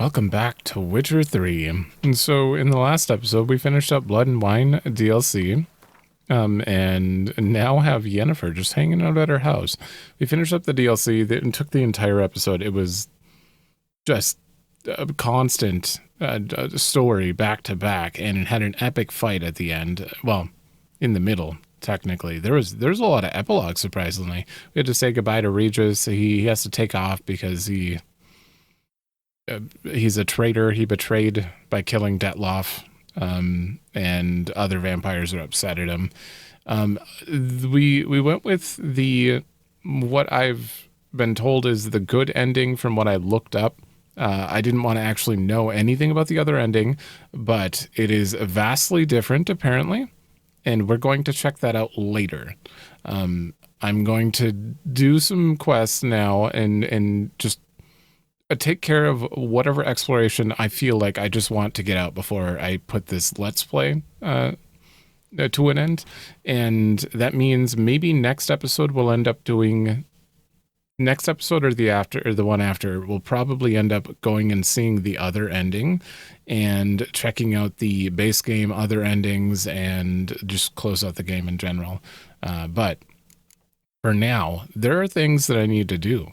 welcome back to Witcher 3. And so in the last episode, we finished up Blood and Wine DLC, and now have Yennefer just hanging out at her house. We finished up the DLC and took the entire episode. It was just a constant story back to back, and it had an epic fight at the end. Well, in the middle, technically. There's a lot of epilogue, surprisingly. We had to say goodbye to Regis. He has to take off because he's a traitor. He betrayed by killing Detloff, and other vampires are upset at him. We went with what I've been told is the good ending from what I looked up. I didn't want to actually know anything about the other ending, but it is vastly different apparently, and we're going to check that out later. I'm going to do some quests now and just take care of whatever exploration I feel like I just want to get out before I put this Let's Play to an end. And that means maybe next episode we'll end up doing... Next episode or the one after, we'll probably end up going and seeing the other ending and checking out the base game other endings and just close out the game in general. But for now, there are things that I need to do.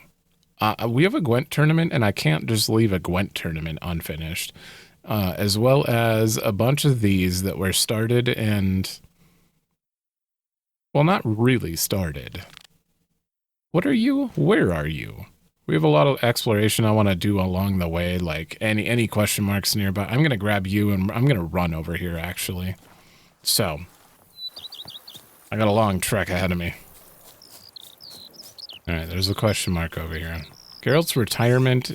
We have a Gwent tournament, and I can't just leave a Gwent tournament unfinished, as well as a bunch of these that were started and, well, not really started. What are you? Where are you? We have a lot of exploration I want to do along the way, like any question marks nearby. I'm going to grab you, and I'm going to run over here, actually. So, I got a long trek ahead of me. Alright, there's a question mark over here. Geralt's retirement.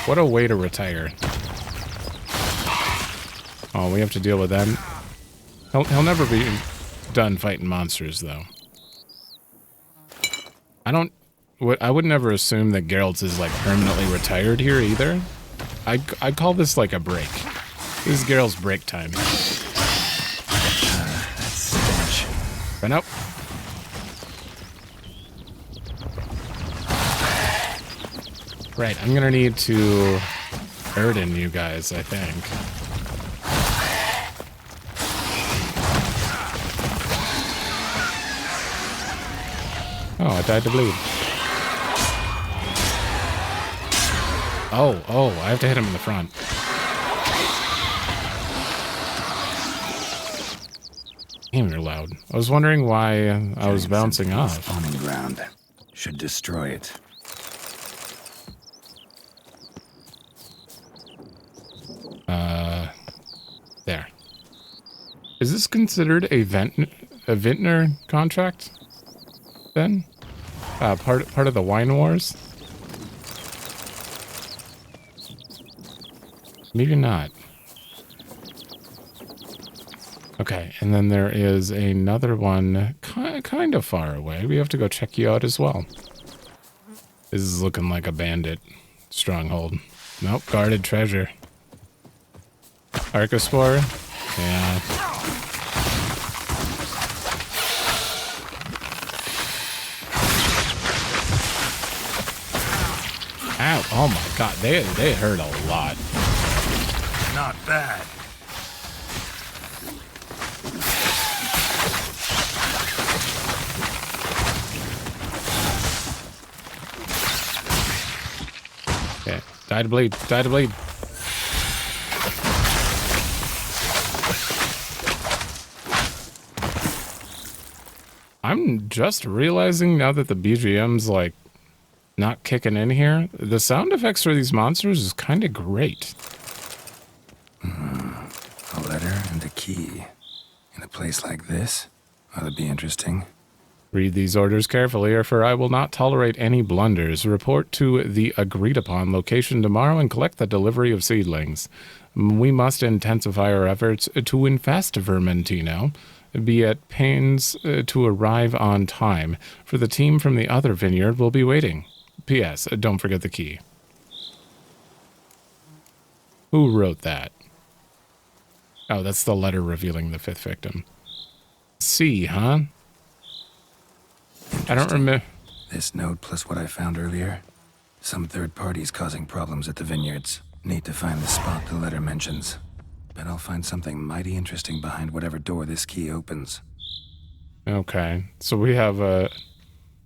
What a way to retire. Oh, we have to deal with that. He'll never be done fighting monsters, though. I would never assume that Geralt is, like, permanently retired here, either. I call this, like, a break. This is Geralt's break time. That's stench. Run out. Right, I'm gonna need to burden you guys, I think. Oh, I died to bleed. Oh, I have to hit him in the front. Damn, you're loud. I was wondering why I was bouncing off. Spawning ground. Should destroy it. There. Is this considered a Vintner contract? Then? Part of the Wine Wars? Maybe not. Okay, and then there is another one kind of far away. We have to go check you out as well. This is looking like a bandit stronghold. Nope, guarded treasure. Archospore? Yeah. Ow, oh my god, they hurt a lot. Not bad. Okay, die to bleed, die to bleed. I'm just realizing now that the BGM's like not kicking in here, the sound effects for these monsters is kind of great. A letter and a key. In a place like this? That'd be interesting. Read these orders carefully, for I will not tolerate any blunders. Report to the agreed-upon location tomorrow and collect the delivery of seedlings. We must intensify our efforts to infest Vermentino. Be at pains to arrive on time, for the team from the other vineyard will be waiting. P.S. Don't forget the key. Who wrote that? Oh, that's the letter revealing the fifth victim. C, huh? I don't remember. This note plus what I found earlier. Some third parties causing problems at the vineyards. Need to find the spot the letter mentions. Bet I'll find something mighty interesting behind whatever door this key opens. Okay, so we have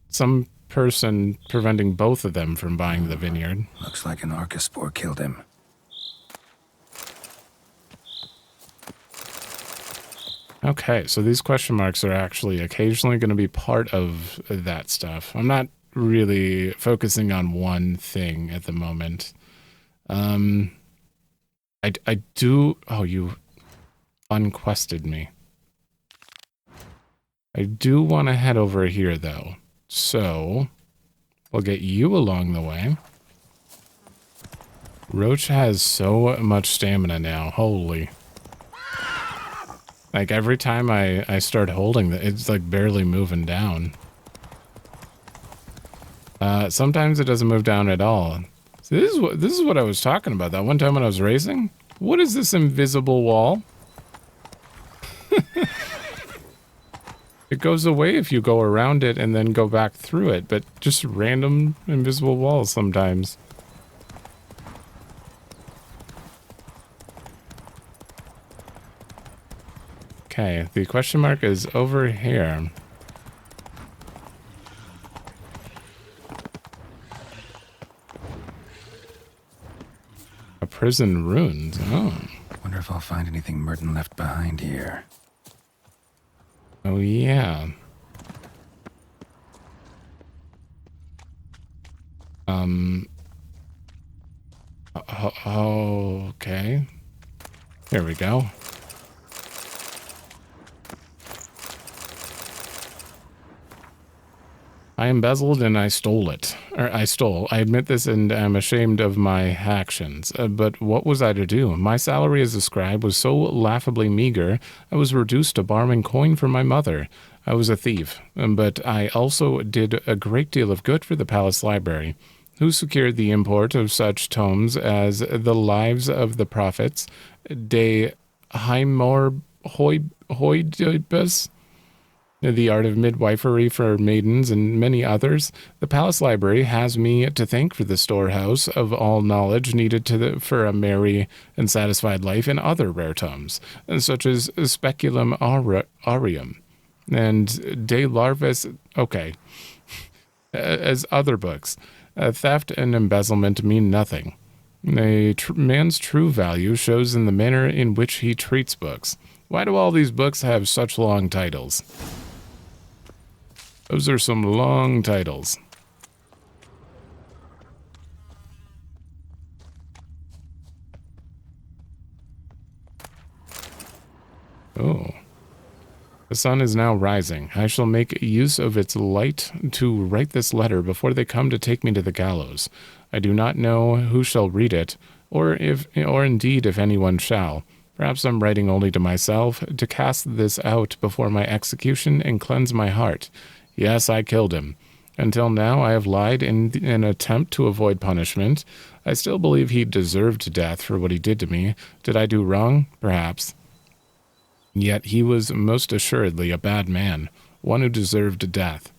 some person preventing both of them from buying the vineyard. Looks like an archaspore killed him. Okay, so these question marks are actually occasionally going to be part of that stuff. I'm not really focusing on one thing at the moment. I do... Oh, you unquested me. I do want to head over here, though. So, we'll get you along the way. Roach has so much stamina now. Holy. Like, every time I start holding it, it's like barely moving down. Sometimes it doesn't move down at all. So this is what I was talking about that one time when I was racing. What is this invisible wall? It goes away if you go around it and then go back through it, but just random invisible walls sometimes. Okay, the question mark is over here. A prison ruins. Oh. Wonder if I'll find anything Merton left behind here. Oh, yeah. Okay. Here we go. I embezzled and I stole it. I admit this and am ashamed of my actions. But what was I to do? My salary as a scribe was so laughably meager, I was reduced to borrowing coin from my mother. I was a thief, but I also did a great deal of good for the palace library. Who secured the import of such tomes as The Lives of the Prophets, De Hoidibus, The Art of Midwifery for Maidens, and many others? The Palace Library has me to thank for the storehouse of all knowledge needed for a merry and satisfied life, and other rare tomes, such as Speculum Aureum and De Larvis, as other books. Theft and embezzlement mean nothing. A man's true value shows in the manner in which he treats books. Why do all these books have such long titles? Those are some long titles. Oh. The sun is now rising. I shall make use of its light to write this letter before they come to take me to the gallows. I do not know who shall read it, or indeed if anyone shall. Perhaps I'm writing only to myself, to cast this out before my execution and cleanse my heart. Yes, I killed him. Until now, I have lied in an attempt to avoid punishment. I still believe he deserved death for what he did to me. Did I do wrong? Perhaps. Yet he was most assuredly a bad man, one who deserved death.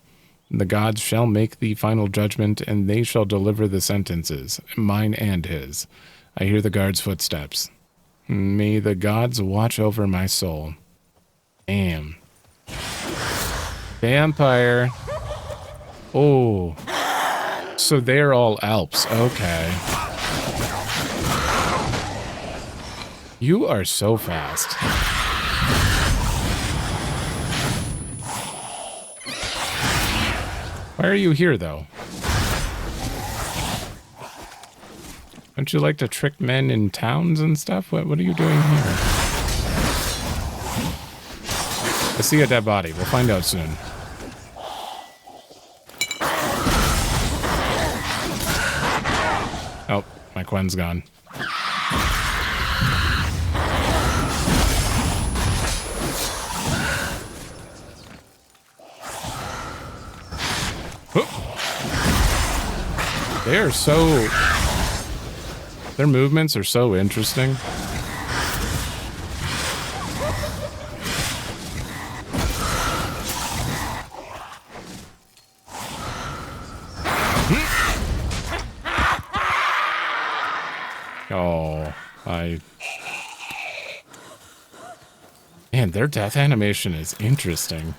The gods shall make the final judgment, and they shall deliver the sentences, mine and his. I hear the guard's footsteps. May the gods watch over my soul. Damn. Vampire. Oh. So they're all Alps. Okay. You are so fast. Why are you here, though? Don't you like to trick men in towns and stuff? What are you doing here? I see a dead body. We'll find out soon. Oh, my Quen's gone. They are so... Their movements are so interesting. Oh, I... Man, their death animation is interesting.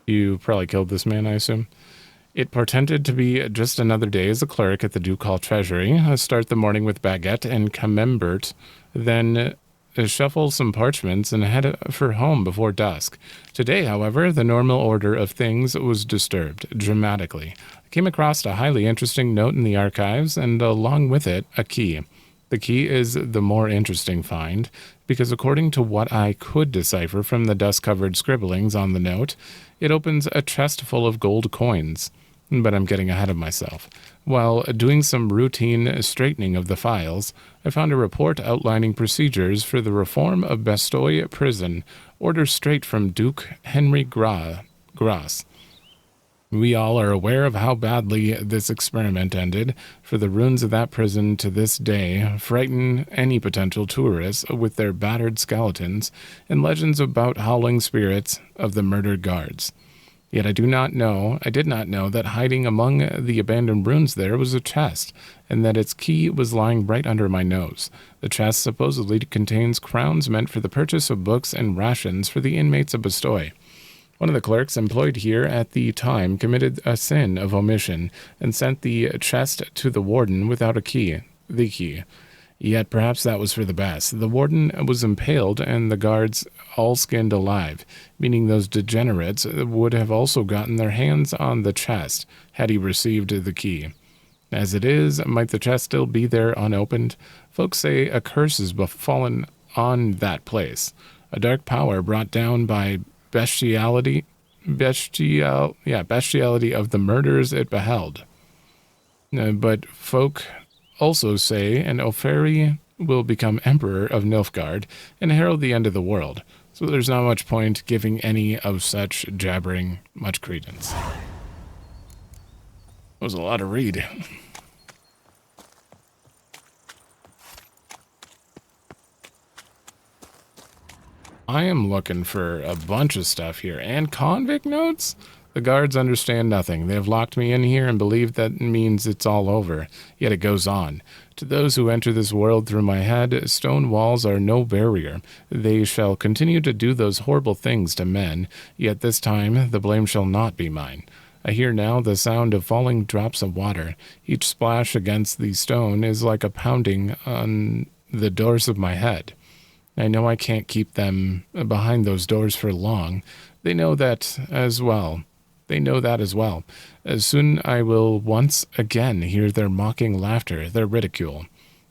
You probably killed this man, I assume. It portended to be just another day as a clerk at the Ducal Treasury. I start the morning with baguette and camembert, then shuffle some parchments and head for home before dusk. Today, however, the normal order of things was disturbed dramatically. I came across a highly interesting note in the archives, and along with it, a key. The key is the more interesting find, because according to what I could decipher from the dust-covered scribblings on the note, it opens a chest full of gold coins. But I'm getting ahead of myself. While doing some routine straightening of the files, I found a report outlining procedures for the reform of Bastogne prison, orders straight from Duke Henry Gras. We all are aware of how badly this experiment ended, for the ruins of that prison to this day frighten any potential tourists with their battered skeletons and legends about howling spirits of the murdered guards. Yet I did not know that hiding among the abandoned ruins there was a chest, and that its key was lying right under my nose. The chest supposedly contains crowns meant for the purchase of books and rations for the inmates of Bastogne. One of the clerks employed here at the time committed a sin of omission and sent the chest to the warden without the key. Yet perhaps that was for the best. The warden was impaled and the guards all skinned alive, meaning those degenerates would have also gotten their hands on the chest had he received the key. As it is, might the chest still be there unopened? Folks say a curse has befallen on that place. A dark power brought down by bestiality of the murders it beheld. But folk also say an Oferi will become emperor of Nilfgaard and herald the end of the world, so there's not much point giving any of such jabbering much credence. That was a lot to read. I am looking for a bunch of stuff here, and convict notes? The guards understand nothing. They have locked me in here and believe that means it's all over. Yet it goes on. To those who enter this world through my head, stone walls are no barrier. They shall continue to do those horrible things to men, yet this time the blame shall not be mine. I hear now the sound of falling drops of water. Each splash against the stone is like a pounding on the doors of my head. I know I can't keep them behind those doors for long. They know that as well. Soon I will once again hear their mocking laughter, their ridicule.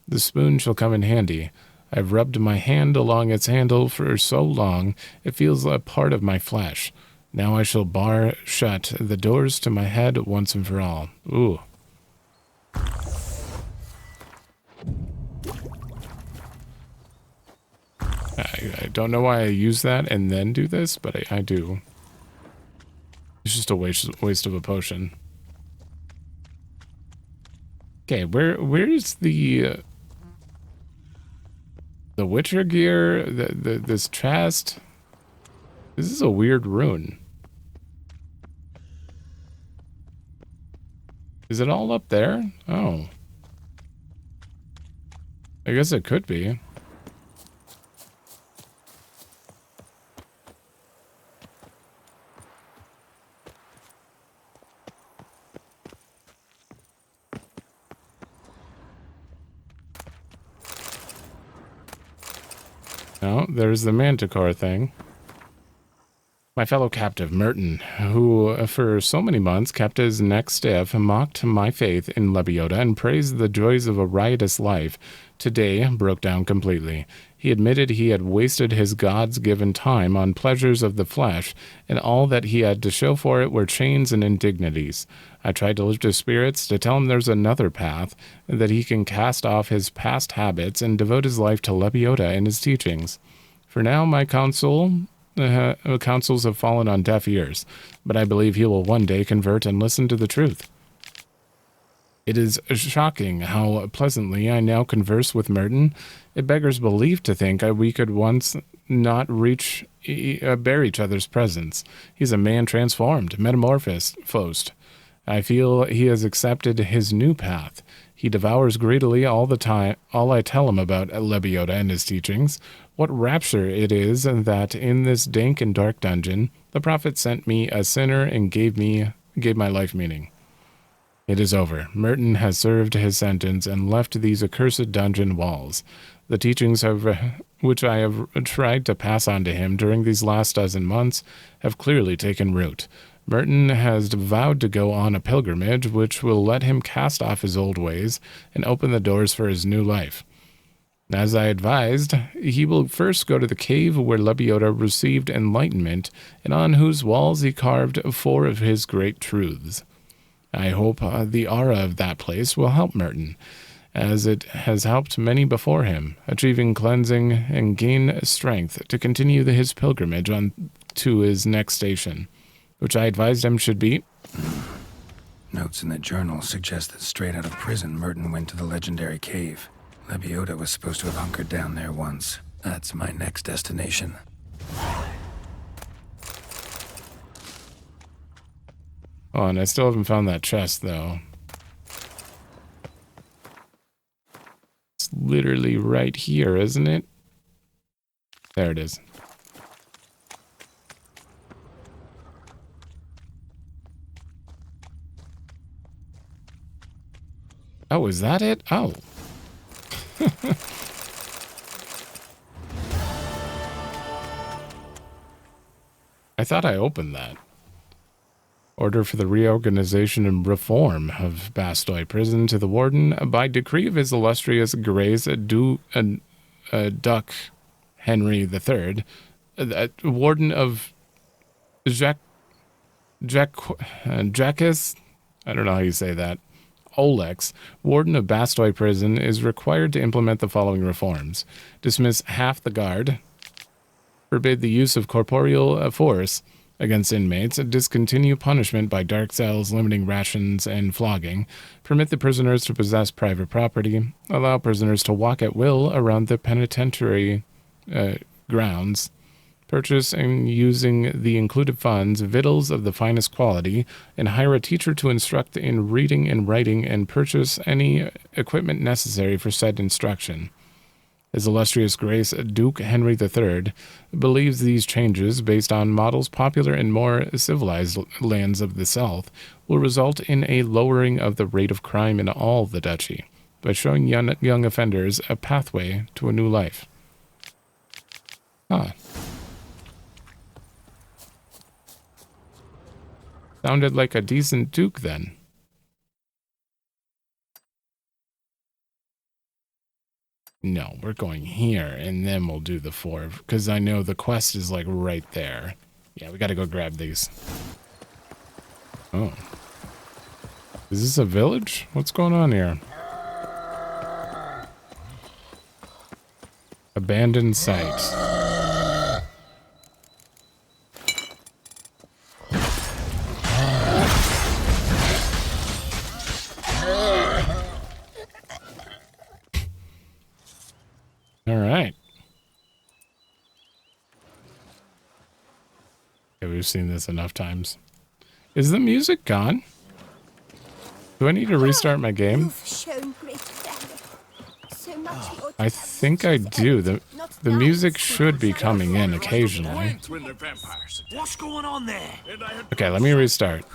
The spoon shall come in handy. I've rubbed my hand along its handle for so long, it feels a part of my flesh. Now I shall bar shut the doors to my head once and for all. Ooh. I don't know why I use that and then do this, but I do. It's just a waste of a potion. Okay, where's the Witcher gear? This chest? This is a weird rune. Is it all up there? Oh. I guess it could be. Oh, there's the manticore thing. My fellow captive, Merton, who for so many months kept his neck stiff, mocked my faith in Lebioda, and praised the joys of a riotous life, today broke down completely. He admitted he had wasted his God's-given time on pleasures of the flesh, and all that he had to show for it were chains and indignities. I tried to lift his spirits, to tell him there's another path, that he can cast off his past habits and devote his life to Lebioda and his teachings. For now, my counsels have fallen on deaf ears, but I believe he will one day convert and listen to the truth. It is shocking how pleasantly I now converse with Merton. It beggars belief to think we could once not bear each other's presence. He's a man transformed, metamorphosed. I feel he has accepted his new path. He devours greedily all the time all I tell him about Lebioda and his teachings. What rapture it is that in this dank and dark dungeon, the prophet sent me a sinner and gave my life meaning. It is over. Merton has served his sentence and left these accursed dungeon walls. The teachings which I have tried to pass on to him during these last dozen months have clearly taken root. Merton has vowed to go on a pilgrimage which will let him cast off his old ways and open the doors for his new life. As I advised, he will first go to the cave where Lebioda received enlightenment and on whose walls he carved 4 of his great truths. I hope the aura of that place will help Merton, as it has helped many before him, achieving cleansing and gain strength to continue his pilgrimage on to his next station, which I advised him should be. Notes in the journal suggest that straight out of prison, Merton went to the legendary cave. Lebioda was supposed to have hunkered down there once. That's my next destination. Oh, and I still haven't found that chest, though. It's literally right here, isn't it? There it is. Oh, is that it? Oh. I thought I opened that. Order for the reorganization and reform of Bastoy Prison to the Warden by decree of His Illustrious Grace Duck Henry III, Warden of Jackus, I don't know how you say that, Olex, Warden of Bastoy Prison, is required to implement the following reforms. Dismiss half the guard. Forbid the use of corporeal force against inmates. Discontinue punishment by dark cells, limiting rations and flogging. Permit the prisoners to possess private property. Allow prisoners to walk at will around the penitentiary grounds. Purchase and using the included funds victuals of the finest quality, and hire a teacher to instruct in reading and writing, and purchase any equipment necessary for said instruction. His Illustrious Grace Duke Henry III believes these changes, based on models popular in more civilized lands of the South, will result in a lowering of the rate of crime in all the duchy, by showing young offenders a pathway to a new life. Huh. Sounded like a decent duke, then. No, we're going here, and then we'll do the 4, because I know the quest is, like, right there. Yeah, we gotta go grab these. Oh. Is this a village? What's going on here? Abandoned site. All right. Yeah, we've seen this enough times. Is the music gone? Do I need to restart my game? I think I do. The music should be coming in occasionally. What's going on there? Okay, let me restart.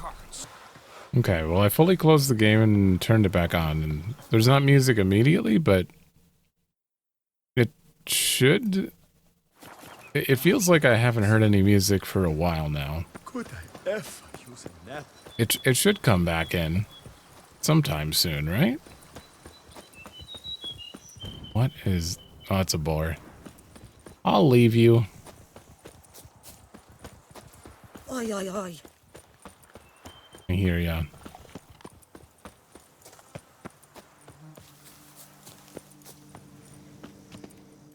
Okay, well, I fully closed the game and turned it back on. And there's not music immediately, but it should. It feels like I haven't heard any music for a while now. Could I ever use a nap? It should come back in sometime soon, right? What is... Oh, it's a boar. I'll leave you. Oi, oi, oi. I hear ya.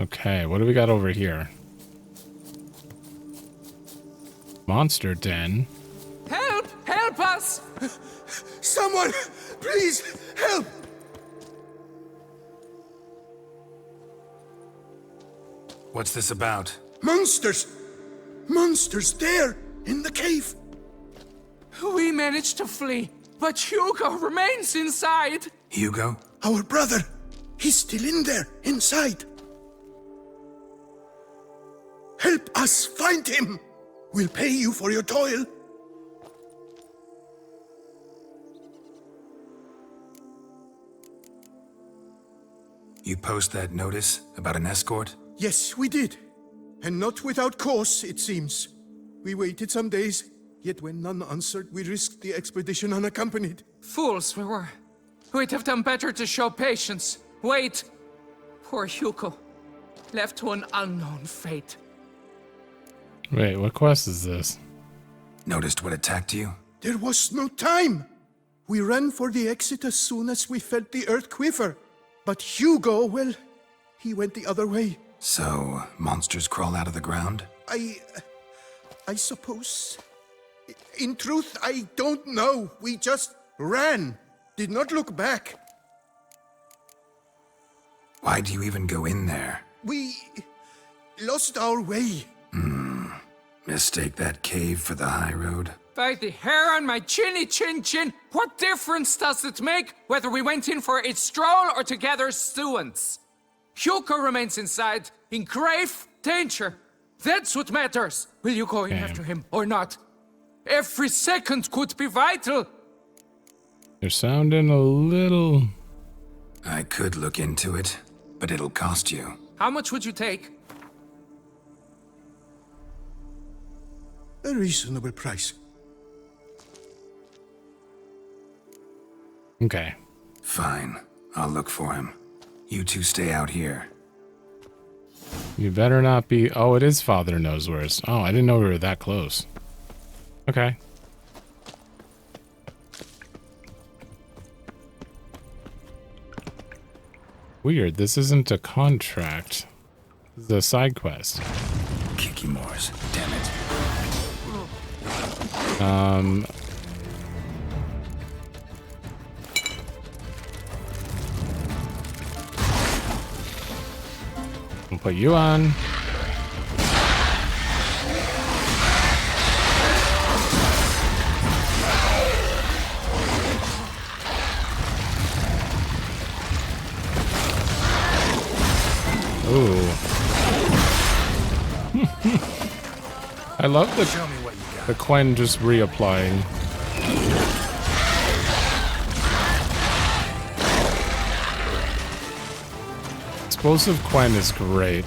Okay, what do we got over here? Monster den. Help! Help us! Someone, please help! What's this about? Monsters! Monsters there in the cave! We managed to flee, but Hugo remains inside. Hugo? Our brother! He's still in there, inside! Help us find him! We'll pay you for your toil. You post that notice about an escort? Yes, we did. And not without cause, it seems. We waited some days, yet when none answered, we risked the expedition unaccompanied. Fools we were. We'd have done better to show patience. Wait. Poor Hugo. Left to an unknown fate. Wait, what quest is this? Noticed what attacked you? There was no time. We ran for the exit as soon as we felt the earth quiver. But Hugo, well, he went the other way. So, monsters crawl out of the ground? I suppose. In truth, I don't know. We just ran. Did not look back. Why do you even go in there? We lost our way. Mistake that cave for the high road? By the hair on my chinny chin chin, what difference does it make whether we went in for a stroll or to gather students? Hugo remains inside, in grave danger. That's what matters. Will you go in after him or not? Every second could be vital. You're sounding a little... I could look into it, but it'll cost you. How much would you take? A reasonable price. Okay. Fine. I'll look for him. You two stay out here. You better not be... Oh, it is Father Knows Worst. Oh, I didn't know we were that close. Okay. Weird, this isn't a contract. This is a side quest. Kicky Moors. Damn it. I'll put you on. Ooh. I love the Quen just reapplying. Explosive Quen is great.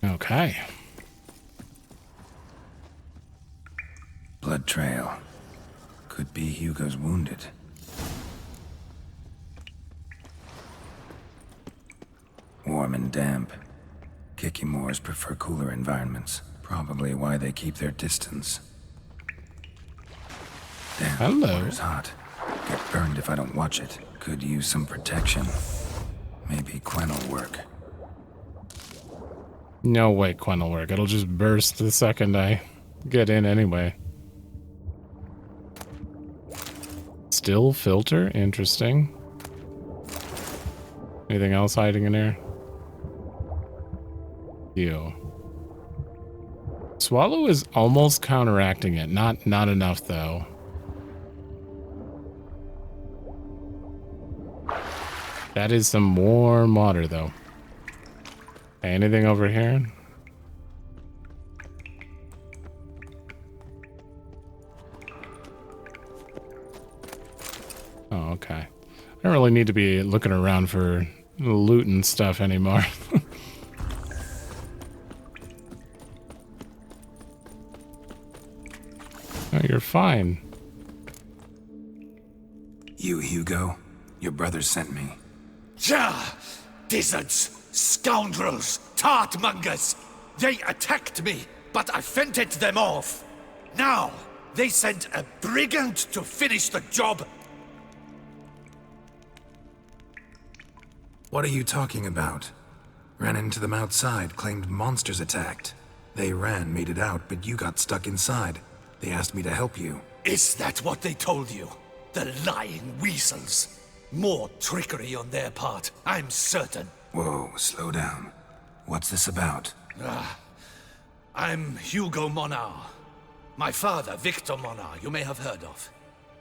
Okay. Blood trail. Could be Hugo's wounded. Warm and damp. Kicky Moors prefer cooler environments. Probably why they keep their distance. Damn, Hello. water's hot. Get burned if I don't watch it. Could use some protection. Maybe Quen will work. No way Quen will work. It'll just burst the second I get in anyway. Still filter? Interesting. Anything else hiding in there? You. Swallow is almost counteracting it. Not enough though. That is some warm water though. Anything over here? Oh, okay. I don't really need to be looking around for loot and stuff anymore. Oh, you're fine. You, Hugo? Your brother sent me. Ja! Dizzards, scoundrels, tartmongers! They attacked me, but I fended them off. Now, they sent a brigand to finish the job. What are you talking about? Ran into them outside, claimed monsters attacked. They ran, made it out, but you got stuck inside. They asked me to help you. Is that what they told you? The lying weasels. More trickery on their part, I'm certain. Whoa, slow down. What's this about? I'm Hugo Monar. My father, Victor Monar, you may have heard of.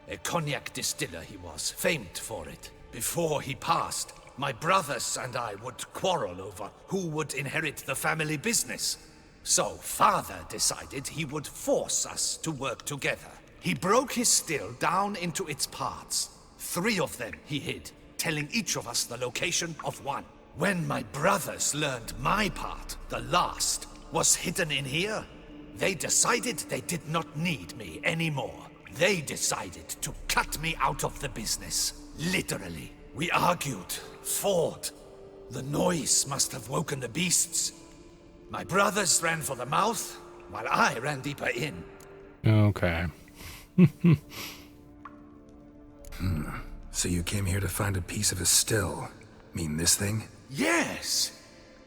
A cognac distiller he was, famed for it. Before he passed, my brothers and I would quarrel over who would inherit the family business. So father decided he would force us to work together. He broke his still down into its parts. 3 of them he hid, telling each of us the location of one. When my brothers learned my part, the last, was hidden in here, they decided they did not need me anymore. They decided to cut me out of the business. Literally. We argued, fought. The noise must have woken the beasts. My brothers ran for the mouth, while I ran deeper in. Okay. So you came here to find a piece of a still. Mean this thing? Yes!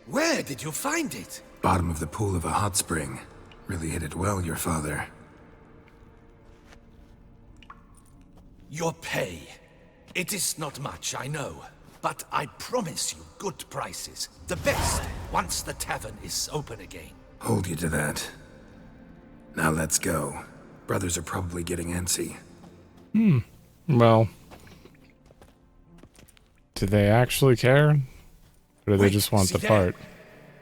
Where did you find it? Bottom of the pool of a hot spring. Really hit it well, your father. Your pay. It is not much, I know. But I promise you good prices. The best, once the tavern is open again. Hold you to that. Now let's go. Brothers are probably getting antsy. Well, do they actually care? Or do they Wait, just want see the there? part?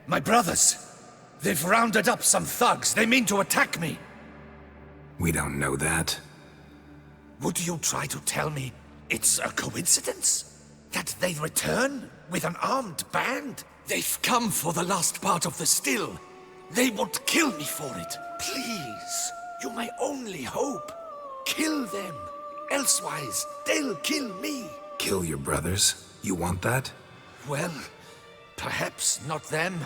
My brothers! They've rounded up some thugs. They mean to attack me. We don't know that. Would you try to tell me it's a coincidence? That they return with an armed band? They've come for the last part of the still. They would kill me for it. Please, you're my only hope. Kill them. Elsewise, they'll kill me. Kill your brothers? You want that? Well, perhaps not them,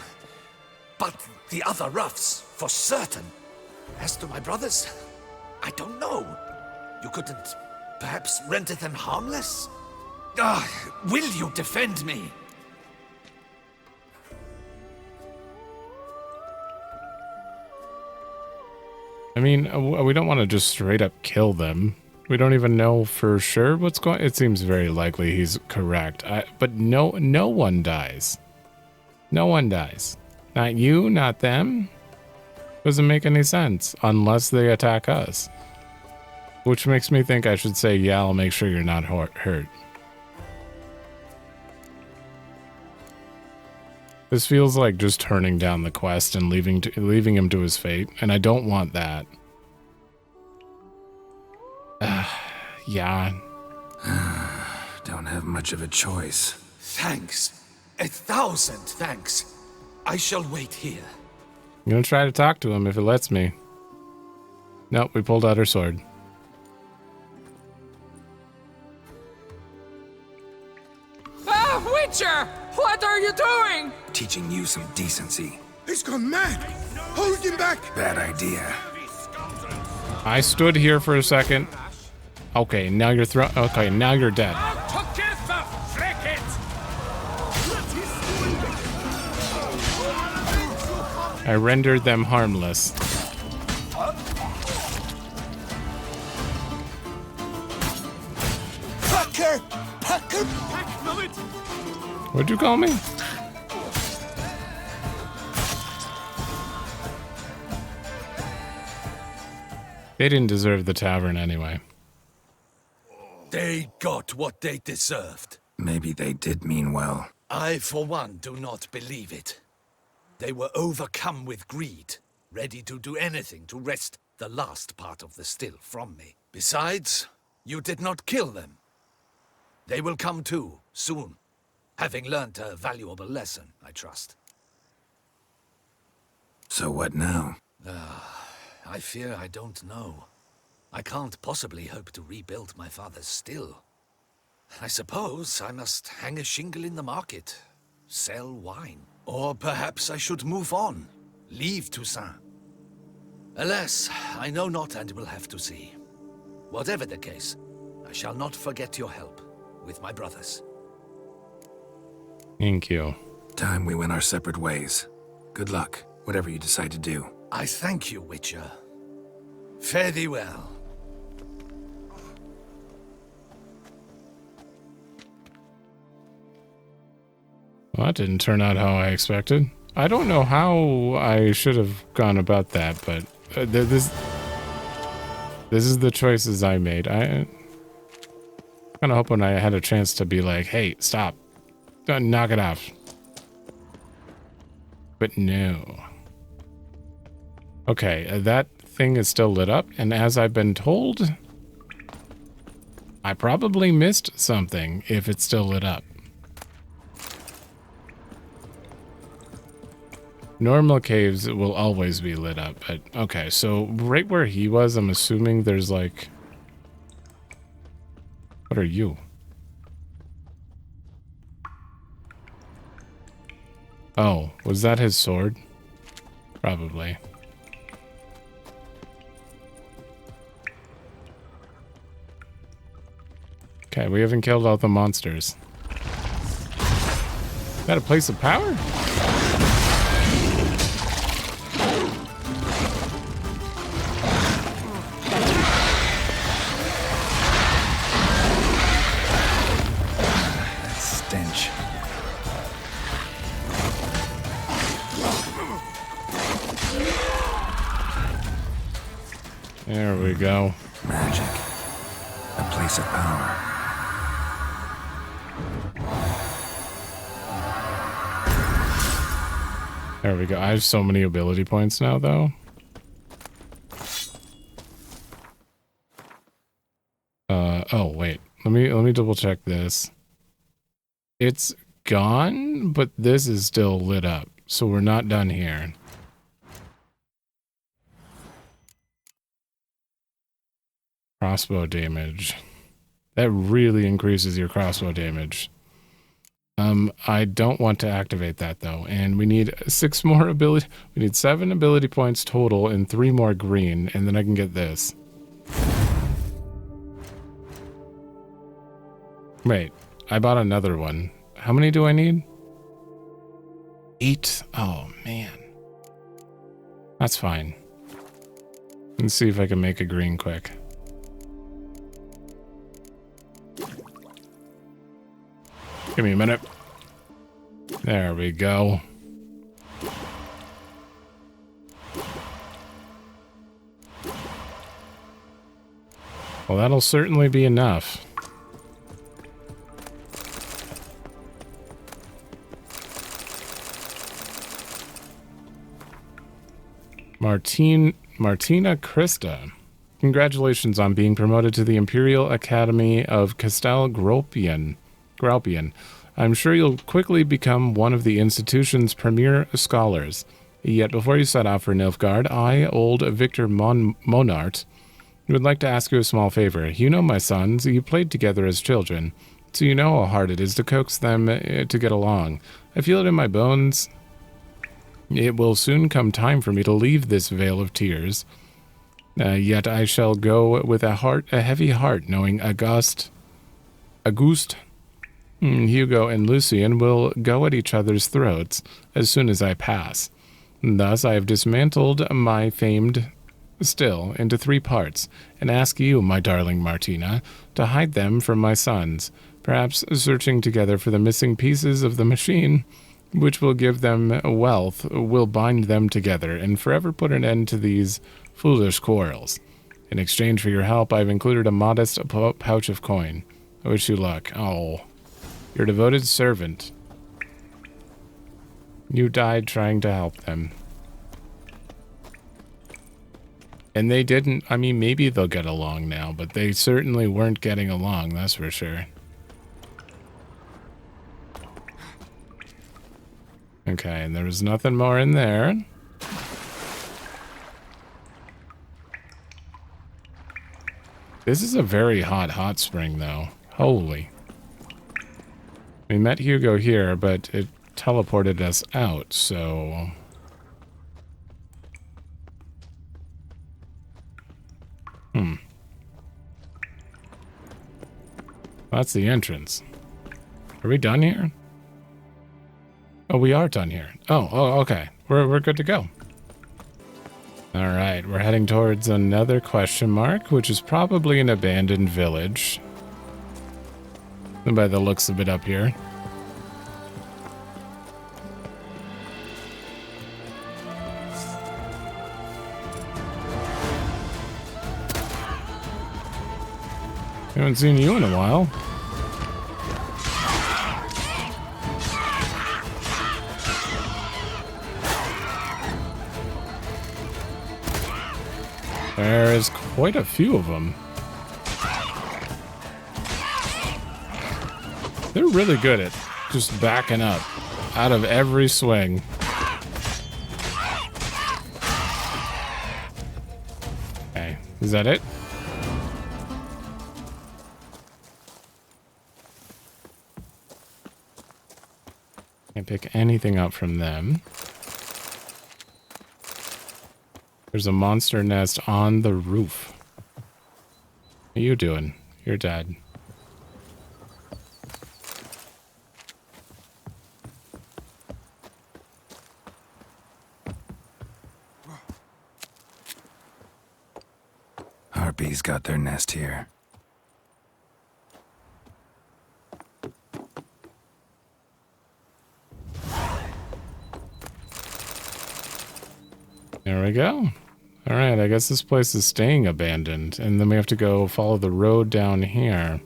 but the other roughs, for certain. As to my brothers, I don't know. You couldn't perhaps render them harmless? Will you defend me? I mean, we don't want to just straight up kill them. We don't even know for sure what's going. It seems very likely he's correct. But no one dies. No one dies. Not you, not them. Doesn't make any sense unless they attack us. Which makes me think I should say, yeah, I'll make sure you're not hurt. This feels like just turning down the quest and leaving him to his fate, and I don't want that. Yeah. Don't have much of a choice. Thanks. 1,000 thanks. I shall wait here. I'm gonna try to talk to him if it lets me. Nope, we pulled out our sword. Witcher! What are you doing? Teaching you some decency. He's gone mad! Hold him back! Bad idea. I stood here for a second. Okay, now you're okay, now you're dead. Together, flick it! I rendered them harmless. Packer! What'd you call me? They didn't deserve the tavern anyway. They got what they deserved. Maybe they did mean well. I, for one, do not believe it. They were overcome with greed, ready to do anything to wrest the last part of the still from me. Besides, you did not kill them. They will come too, soon, having learnt a valuable lesson, I trust. So what now? I fear I don't know. I can't possibly hope to rebuild my father's still. I suppose I must hang a shingle in the market, sell wine. Or perhaps I should move on, leave Toussaint. Alas, I know not and will have to see. Whatever the case, I shall not forget your help with my brothers. Thank you. Time we went our separate ways. Good luck, whatever you decide to do. I thank you, Witcher. Fare thee well. Well, that didn't turn out how I expected. I don't know how I should have gone about that, but this is the choices I made. I kind of hoping I had a chance to be like, hey, stop. Knock it off. But no. Okay, that thing is still lit up, and as I've been told, I probably missed something if it's still lit up. Normal caves will always be lit up, but okay, so right where he was, I'm assuming there's like... What are you? Oh, was that his sword? Probably. Okay, we haven't killed all the monsters. Is that a place of power? Stench. There we go. Magic. A place of power. There we go. I have so many ability points now, though. Oh, wait. Let me double check this. It's gone, but this is still lit up. So we're not done here. Crossbow damage. That really increases your crossbow damage. I don't want to activate that though, and we need 6 more ability. We need 7 ability points total and 3 more green, and then I can get this. Wait, I bought another one. How many do I need? 8. Oh man, that's fine. Let's see if I can make a green quick. Give me a minute. There we go. Well, that'll certainly be enough. Martina Krista. Congratulations on being promoted to the Imperial Academy of Castel Graupian. I'm sure you'll quickly become one of the institution's premier scholars. Yet before you set off for Nilfgaard, I, old Victor Monart, would like to ask you a small favor. You know my sons, you played together as children, so you know how hard it is to coax them to get along. I feel it in my bones. It will soon come time for me to leave this vale of tears. Yet I shall go with a heavy heart, knowing Auguste, Hugo and Lucian will go at each other's throats as soon as I pass. Thus I have dismantled my famed still into 3 parts, and ask you, my darling Martina, to hide them from my sons, perhaps searching together for the missing pieces of the machine, which will give them wealth, will bind them together, and forever put an end to these foolish quarrels. In exchange for your help, I've included a modest pouch of coin. I wish you luck. Oh, your devoted servant. You died trying to help them. And they didn't, I mean, maybe they'll get along now, but they certainly weren't getting along, that's for sure. Okay, and there was nothing more in there. This is a very hot spring, though. Holy. We met Hugo here, but it teleported us out, so... That's the entrance. Are we done here? Oh, we are done here. Oh, okay. We're good to go. All right, we're heading towards another question mark, which is probably an abandoned village. By the looks of it up here. Haven't seen you in a while. There is quite a few of them. They're really good at just backing up out of every swing. Okay, is that it? Can't pick anything up from them. There's a monster nest on the roof. What are you doing? You're dead. Harpies got their nest here. There we go. Alright, I guess this place is staying abandoned, and then we have to go follow the road down here.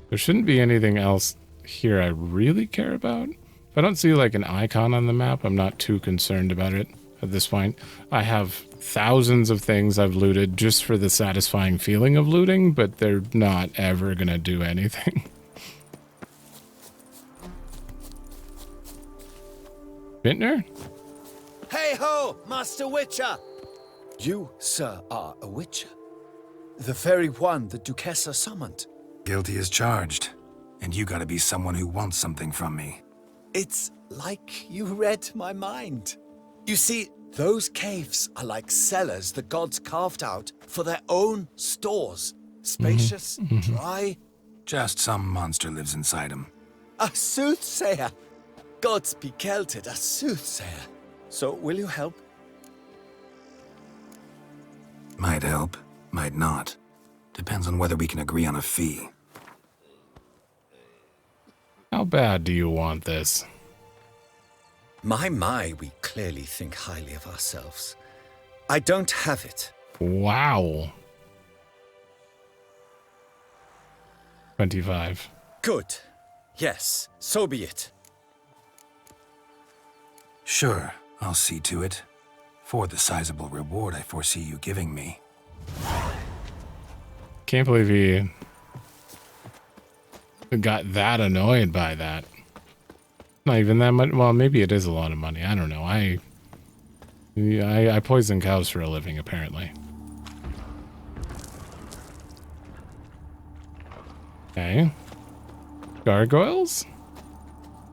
There shouldn't be anything else here I really care about. If I don't see like an icon on the map, I'm not too concerned about it at this point. I have thousands of things I've looted just for the satisfying feeling of looting, but they're not ever gonna do anything. Vintner? Hey ho, Master Witcher! You, sir, are a witcher. The very one the Duchessa summoned. Guilty as charged. And you gotta be someone who wants something from me. It's like you read my mind. You see, those caves are like cellars the gods carved out for their own stores. Spacious, dry. Just some monster lives inside him. A soothsayer! Gods be kelted, a soothsayer. So, will you help? Might help, might not. Depends on whether we can agree on a fee. How bad do you want this? My, we clearly think highly of ourselves. I don't have it. Wow. 25. Good. Yes, so be it. Sure, I'll see to it. For the sizable reward I foresee you giving me. Can't believe he got that annoyed by that. Not even that much. Well, maybe it is a lot of money. I don't know. I poison cows for a living, apparently. Okay. Gargoyles?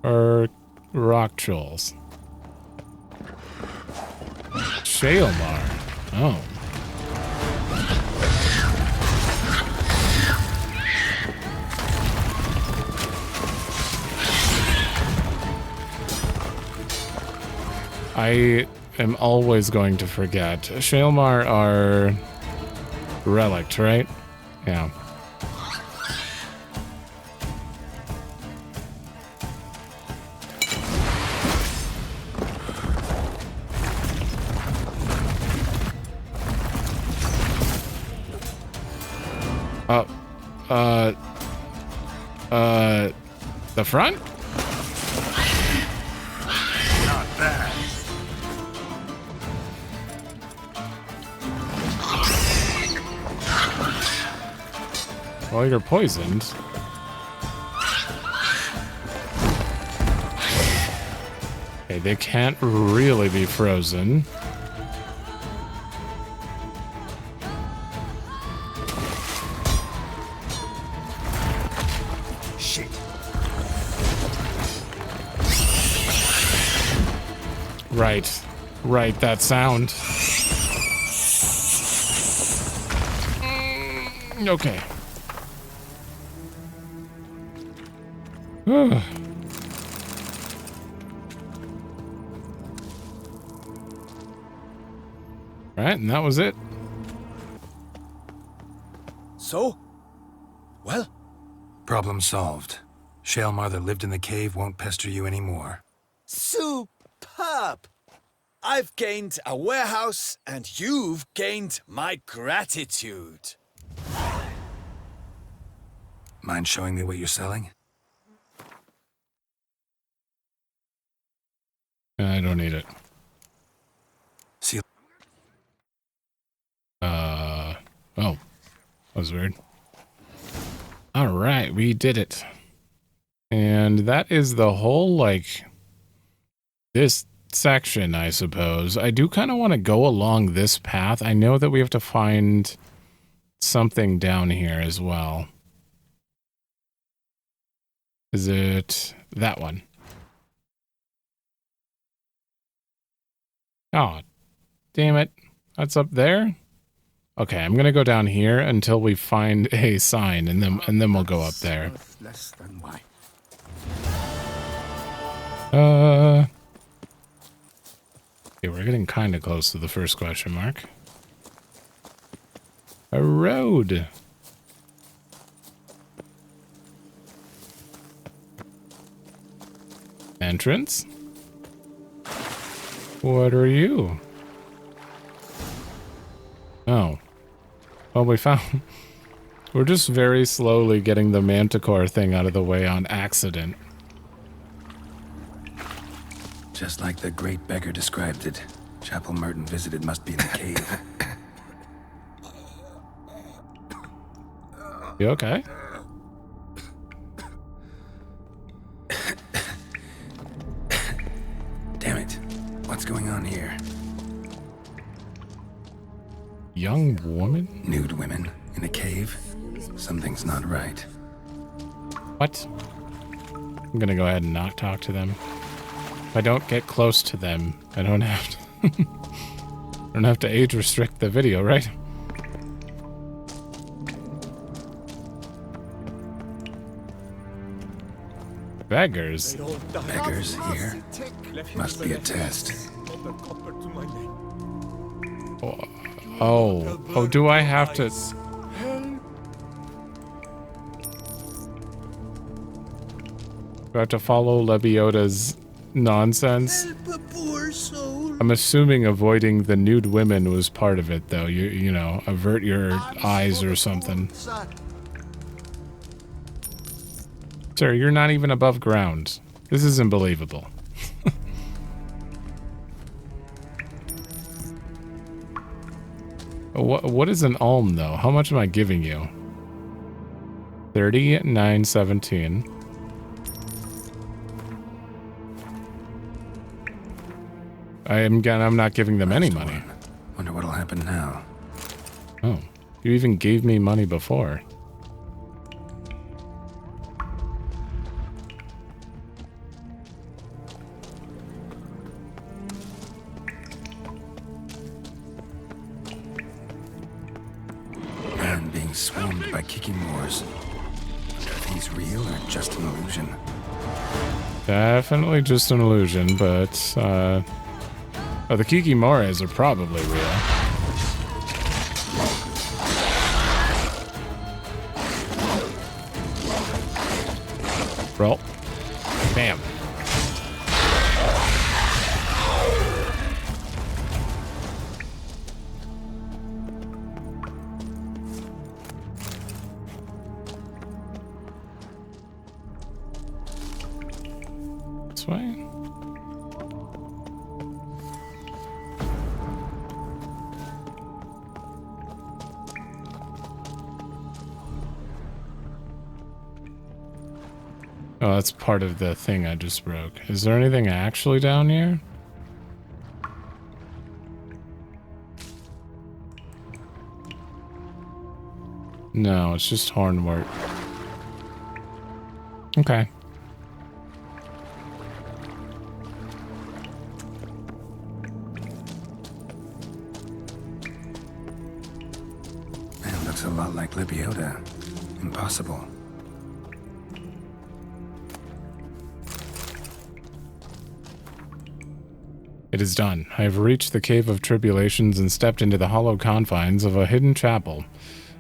Or rock trolls? Shalemar. Oh. I am always going to forget. Shalemar are relict, right? Yeah. The front? Not bad. Well, you're poisoned. Okay, they can't really be frozen. Shit. Right, that sound. Okay. Right, and that was it. So? Well? Problem solved. Shalemar that lived in the cave won't pester you anymore. Superb! I've gained a warehouse, and you've gained my gratitude. Mind showing me what you're selling? I don't need it. See. Oh. That was weird. Alright, we did it. And that is the whole, like, this section, I suppose. I do kind of want to go along this path. I know that we have to find something down here as well. Is it that one? Oh, damn it. That's up there? Okay, I'm gonna go down here until we find a sign, and then we'll go up there. Less than why. Okay, we're getting kind of close to the first question mark. A road. Entrance? What are you? Oh. Well, we found... We're just very slowly getting the manticore thing out of the way on accident. Just like the great beggar described it. Chapel Merton visited must be in the cave. You okay? Damn it. What's going on here? Young woman? Nude women in a cave? Something's not right. What? I'm gonna go ahead and not talk to them. If I don't get close to them, I don't have to... I don't have to age restrict the video, right? Beggars? Beggars here? Must be a test. Oh, do I have to... Do I have to follow Lebioda's nonsense? I'm assuming avoiding the nude women was part of it, though. You know, avert your eyes or something. Sir, you're not even above ground. This isn't believable. What is an alm, though? How much am I giving you? 39.17. I'm not giving them any money. Wonder what'll happen now. Oh, you even gave me money before. Man being swarmed by Kikimores. Are these real or just an illusion? Definitely just an illusion, but oh, the Kikimores are probably real. Roll. Bam. This way. Oh, that's part of the thing I just broke. Is there anything actually down here? No, it's just hornwort. Okay. Man, looks a lot like Lebiota. Impossible. It is done. I have reached the Cave of Tribulations and stepped into the hollow confines of a hidden chapel.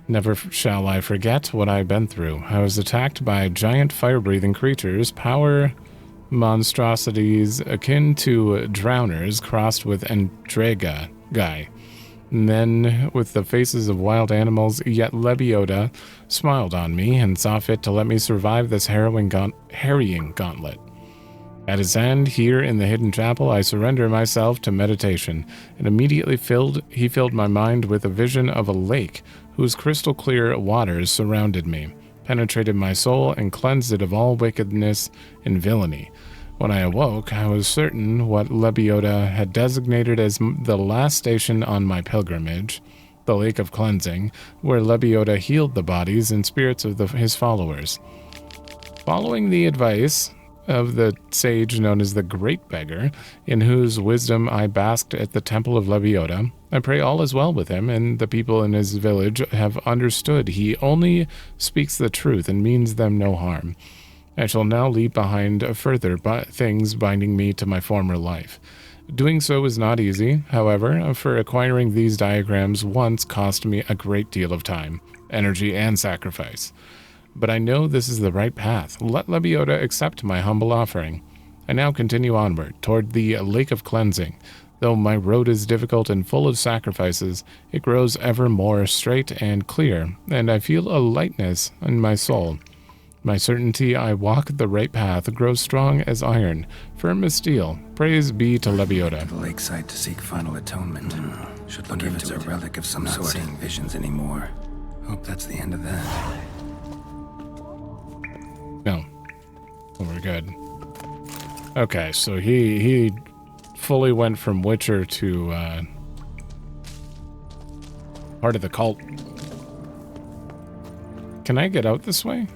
Never shall I forget what I've been through. I was attacked by giant fire-breathing creatures, power monstrosities akin to drowners crossed with Andrega guy. Men with the faces of wild animals, yet Lebioda smiled on me and saw fit to let me survive this harrying gauntlet. At his end, here in the hidden chapel, I surrender myself to meditation, and immediately he filled my mind with a vision of a lake whose crystal clear waters surrounded me, penetrated my soul, and cleansed it of all wickedness and villainy. When I awoke, I was certain what Lebioda had designated as the last station on my pilgrimage, the Lake of Cleansing, where Lebioda healed the bodies and spirits of his followers. Following the advice of the sage known as the Great Beggar, in whose wisdom I basked at the temple of Lebioda, I pray all is well with him, and the people in his village have understood he only speaks the truth and means them no harm. I shall now leave behind further things binding me to my former life. Doing so is not easy, however, for acquiring these diagrams once cost me a great deal of time, energy, and sacrifice. But I know this is the right path. Let Lebioda accept my humble offering. I now continue onward, toward the Lake of Cleansing. Though my road is difficult and full of sacrifices, it grows ever more straight and clear, and I feel a lightness in my soul. My certainty I walk the right path grows strong as iron, firm as steel. Praise be to Lebioda. To the lakeside to seek final atonement. Should look if it's a relic of some sort. Not seeing visions anymore. Hope that's the end of that. No. Oh, we're good. Okay, so he fully went from Witcher to part of the cult. Can I get out this way?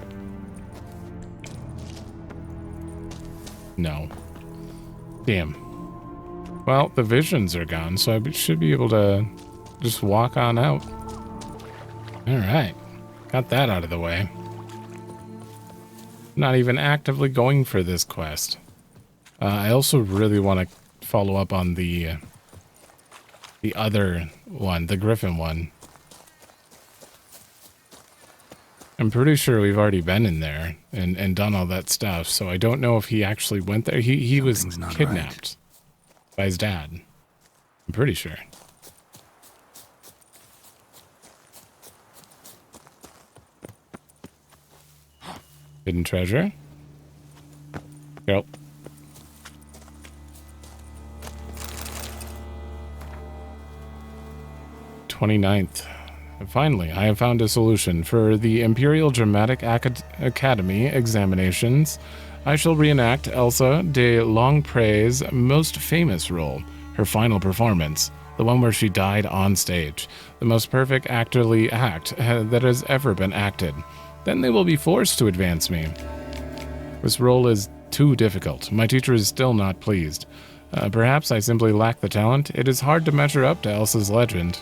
No. Damn. Well, the visions are gone, so I should be able to just walk on out. Alright. Got that out of the way. Not even actively going for this quest. I also really want to follow up on the other one, the Griffin one. I'm pretty sure we've already been in there and done all that stuff, so I don't know if he actually went there. He was kidnapped by his dad. I'm pretty sure. Hidden treasure. Go. Twenty-ninth. Finally, I have found a solution. For the Imperial Dramatic Academy examinations, I shall reenact Elsa de Longpray's most famous role, her final performance, the one where she died on stage, the most perfect actorly act that has ever been acted. Then they will be forced to advance me. This role is too difficult. My teacher is still not pleased. Perhaps I simply lack the talent. It is hard to measure up to Elsa's legend.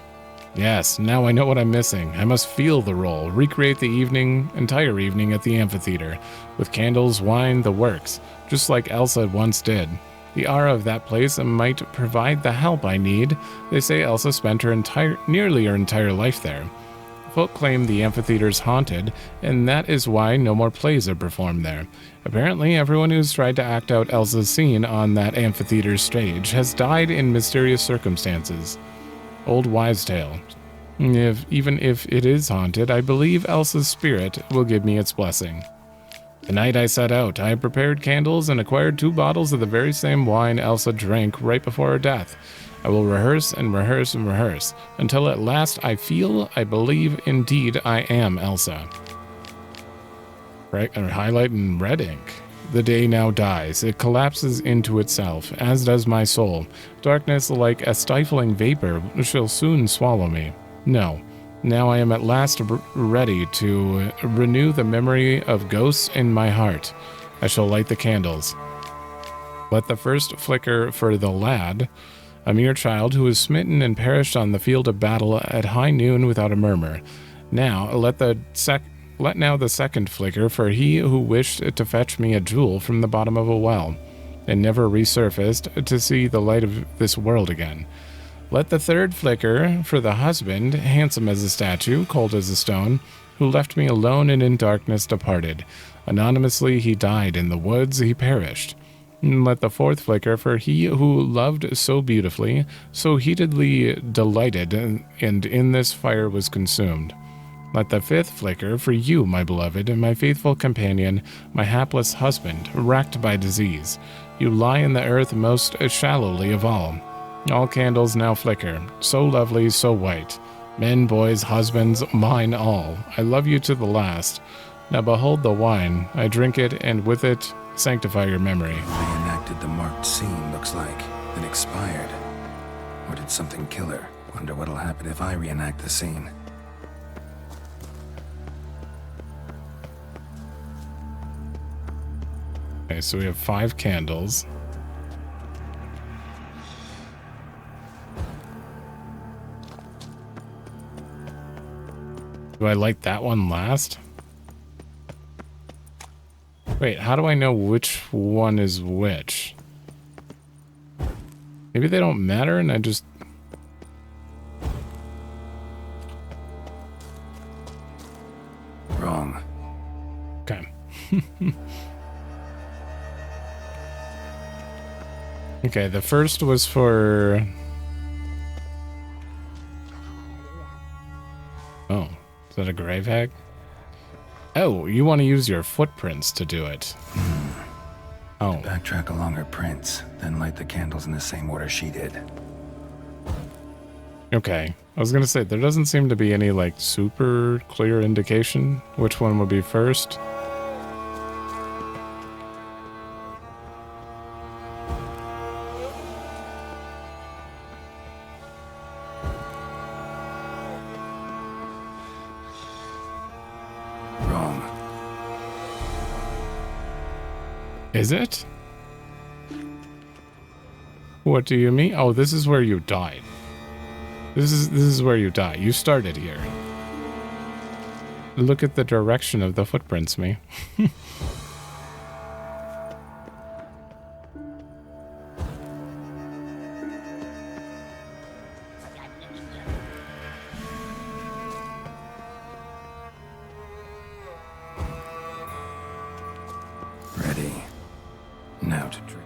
Yes, now I know what I'm missing. I must feel the role, recreate the entire evening at the amphitheater, with candles, wine, the works, just like Elsa once did. The aura of that place might provide the help I need. They say Elsa spent nearly her entire life there. Folk claim the amphitheater's haunted, and that is why no more plays are performed there. Apparently, everyone who's tried to act out Elsa's scene on that amphitheater stage has died in mysterious circumstances. Old wives' tale. Even if it is haunted, I believe Elsa's spirit will give me its blessing. The night I set out, I prepared candles and acquired 2 bottles of the very same wine Elsa drank right before her death. I will rehearse and rehearse and rehearse, until at last I believe indeed I am Elsa. Right, highlight in red ink. The day now dies. It collapses into itself, as does my soul. Darkness, like a stifling vapor, shall soon swallow me. No. Now I am at last ready to renew the memory of ghosts in my heart. I shall light the candles. Let the first flicker for the lad, a mere child who was smitten and perished on the field of battle at high noon without a murmur. Now let now the second flicker for he who wished to fetch me a jewel from the bottom of a well, and never resurfaced to see the light of this world again. Let the third flicker for the husband, handsome as a statue, cold as a stone, who left me alone and in darkness departed. Anonymously he died in the woods, he perished. Let the fourth flicker for he who loved so beautifully, so heatedly delighted, and in this fire was consumed. Let the fifth flicker for you, my beloved, and my faithful companion, my hapless husband, racked by disease. You lie in the earth most shallowly of all. All candles now flicker, so lovely, so white. Men, boys, husbands, mine all. I love you to the last. Now behold the wine. I drink it, and with it sanctify your memory. Reenacted the marked scene, looks like. Then expired. Or did something kill her? Wonder what'll happen if I reenact the scene. Okay, so we have 5 candles. Do I light that one last? Wait, how do I know which one is which? Maybe they don't matter and I just... Wrong. Okay. Okay, the first was for... Oh, is that a grave hag? Oh, you want to use your footprints to do it. Oh. Backtrack along her prints, then light the candles in the same order she did. Okay. I was going to say, there doesn't seem to be any, like, super clear indication which one would be first. Wrong. Is it? What do you mean? Oh, this is where you died. This is where you die. You started here. Look at the direction of the footprints, me. Ready. Now to drink.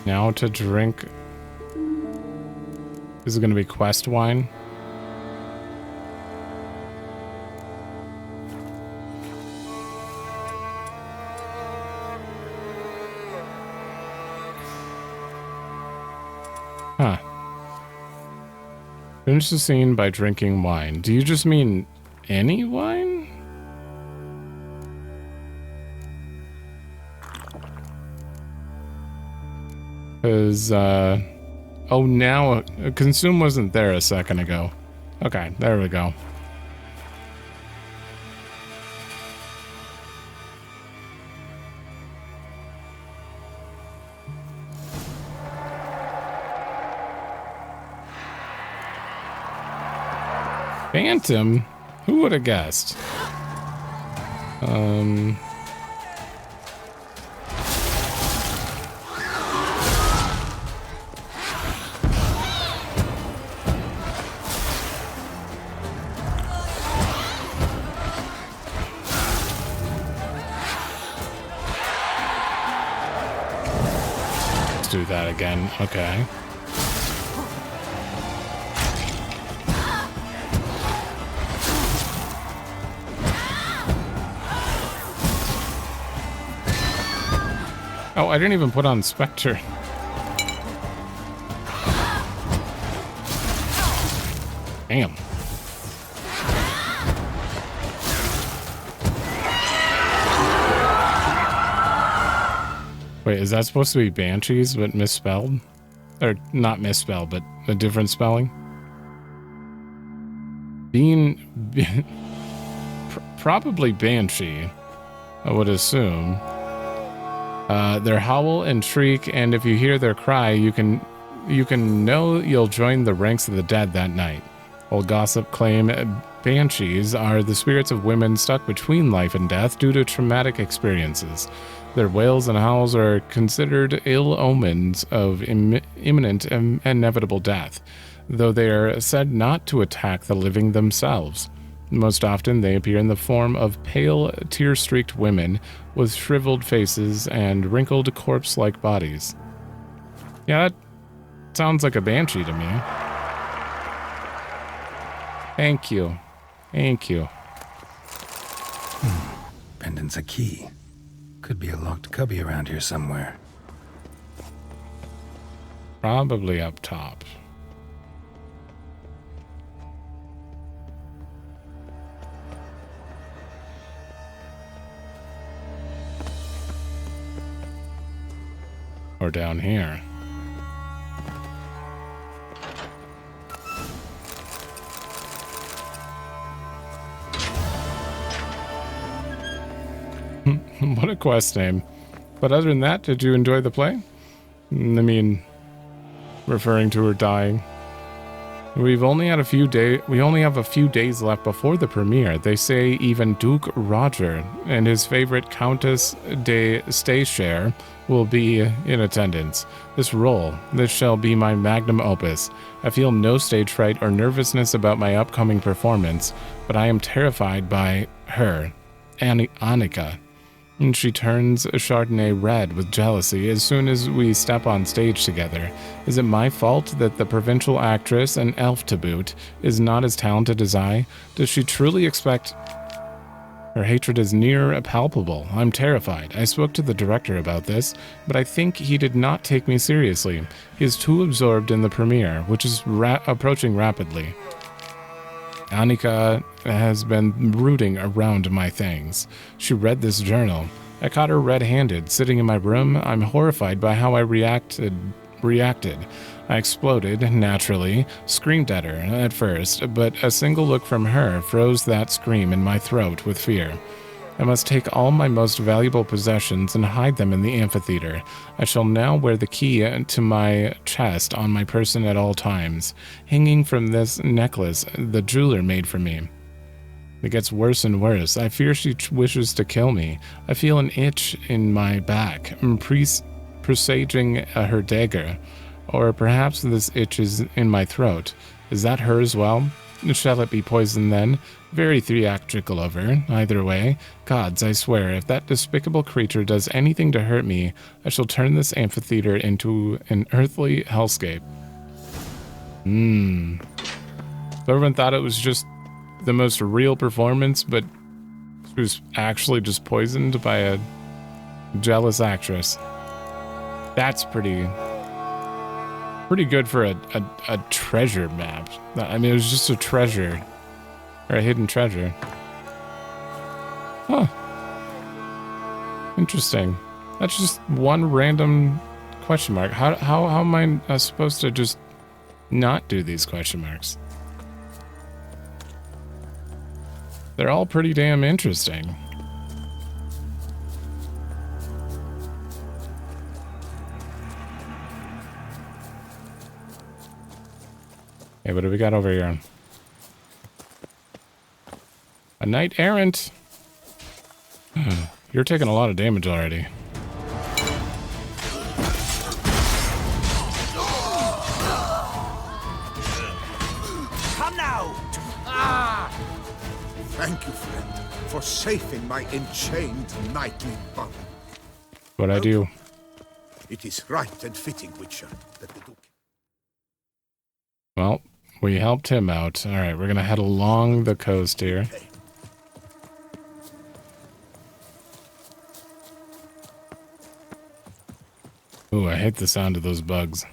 Now to drink. This is going to be quest wine. Huh. Finish the scene by drinking wine. Do you just mean any wine? Because, oh, now consume wasn't there a second ago. Okay, there we go. Phantom? Who would have guessed? Do that again. Okay. Oh, I didn't even put on Spectre. Damn. Wait, is that supposed to be Banshees, but misspelled? Or not misspelled, but a different spelling? Probably Banshee, I would assume. Their howl and shriek, and if you hear their cry, you can know you'll join the ranks of the dead that night. Old gossip claim Banshees are the spirits of women stuck between life and death due to traumatic experiences. Their wails and howls are considered ill omens of imminent and inevitable death, though they are said not to attack the living themselves. Most often, they appear in the form of pale, tear-streaked women with shriveled faces and wrinkled corpse-like bodies. Yeah, that sounds like a banshee to me. Thank you. Thank you. Pendant's a key. Could be a locked cubby around here somewhere. Probably up top. Or down here. What a quest name. But other than that, did you enjoy the play? I mean, referring to her dying. We only have a few days left before the premiere. They say even Duke Roger and his favorite Countess de Stayshire will be in attendance. This shall be my magnum opus. I feel no stage fright or nervousness about my upcoming performance, but I am terrified by her, Annika. And she turns Chardonnay red with jealousy as soon as we step on stage together. Is it my fault that the provincial actress, an elf to boot, is not as talented as I? Does she truly expect... Her hatred is near palpable. I'm terrified. I spoke to the director about this, but I think he did not take me seriously. He is too absorbed in the premiere, which is approaching rapidly. Annika has been rooting around my things. She read this journal. I caught her red-handed, sitting in my room. I'm horrified by how I reacted. I exploded, naturally, screamed at her at first, but a single look from her froze that scream in my throat with fear. I must take all my most valuable possessions and hide them in the amphitheater. I shall now wear the key to my chest on my person at all times, hanging from this necklace the jeweler made for me. It gets worse and worse. I fear she wishes to kill me. I feel an itch in my back, presaging her dagger. Or perhaps this itch is in my throat. Is that her as well? Shall it be poison then? Very theatrical of her, either way. Gods, I swear, if that despicable creature does anything to hurt me, I shall turn this amphitheater into an earthly hellscape. So everyone thought it was just the most real performance, but she was actually just poisoned by a jealous actress. That's pretty good for a treasure map. I mean, it was just a treasure. Or a hidden treasure. Huh. Interesting. That's just one random question mark. How am I supposed to just not do these question marks? They're all pretty damn interesting. Hey, what do we got over here? A knight errant. You're taking a lot of damage already. Come now! Thank you, friend, for saving my enchained knightly bond. What'd I do? It is right and fitting, Witcher, that the Duke... Well, we helped him out. All right, we're gonna head along the coast here. Ooh, I hate the sound of those bugs.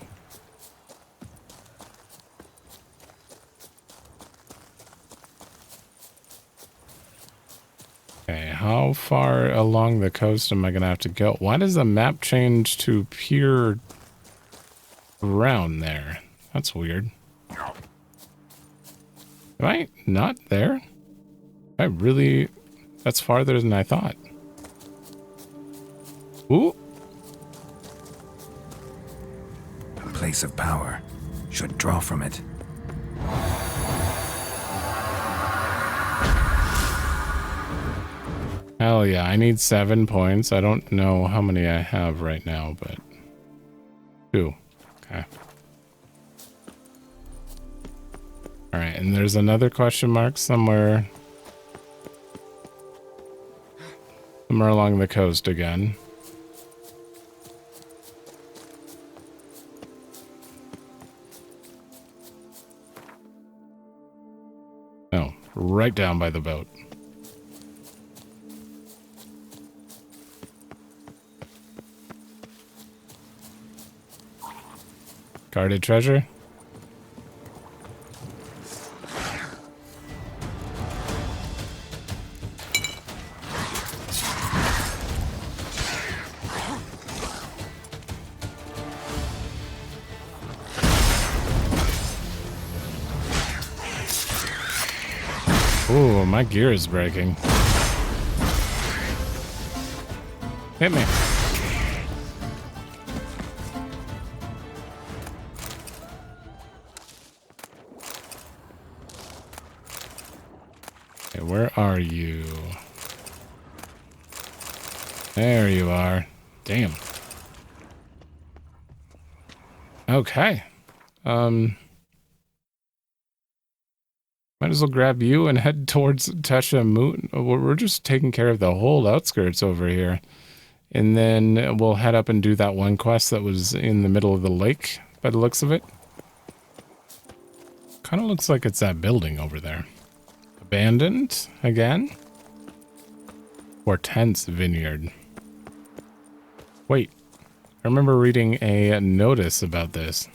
Okay, how far along the coast am I gonna have to go? Why does the map change to pure brown there? That's weird. Am I not there? That's farther than I thought. Ooh. A place of power. Should draw from it. Hell yeah, I need 7 points. I don't know how many I have right now, but 2. Okay. Alright, and there's another question mark somewhere Somewhere along the coast again. Oh, right down by the boat. Guarded treasure? Ooh, my gear is breaking. Hit me. Okay, where are you? There you are. Damn. Okay. Might as well grab you and head towards Tesha Moon. We're just taking care of the whole outskirts over here. And then we'll head up and do that one quest that was in the middle of the lake, by the looks of it. Kind of looks like it's that building over there. Abandoned again? Hortense Vineyard. Wait, I remember reading a notice about this.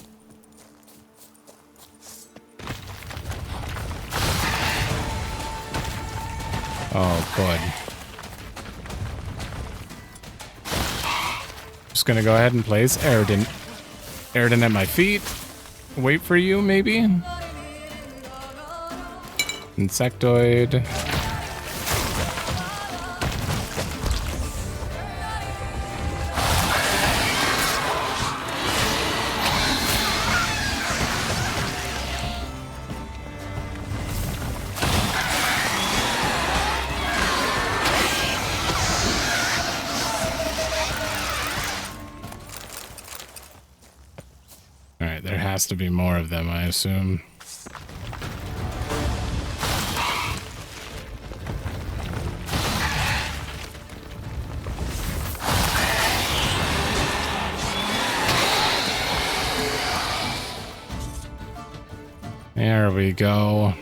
Oh, good. Just gonna go ahead and place Aridin. Aridin at my feet. Wait for you, maybe? Insectoid. Has to be more of them, I assume. There we go.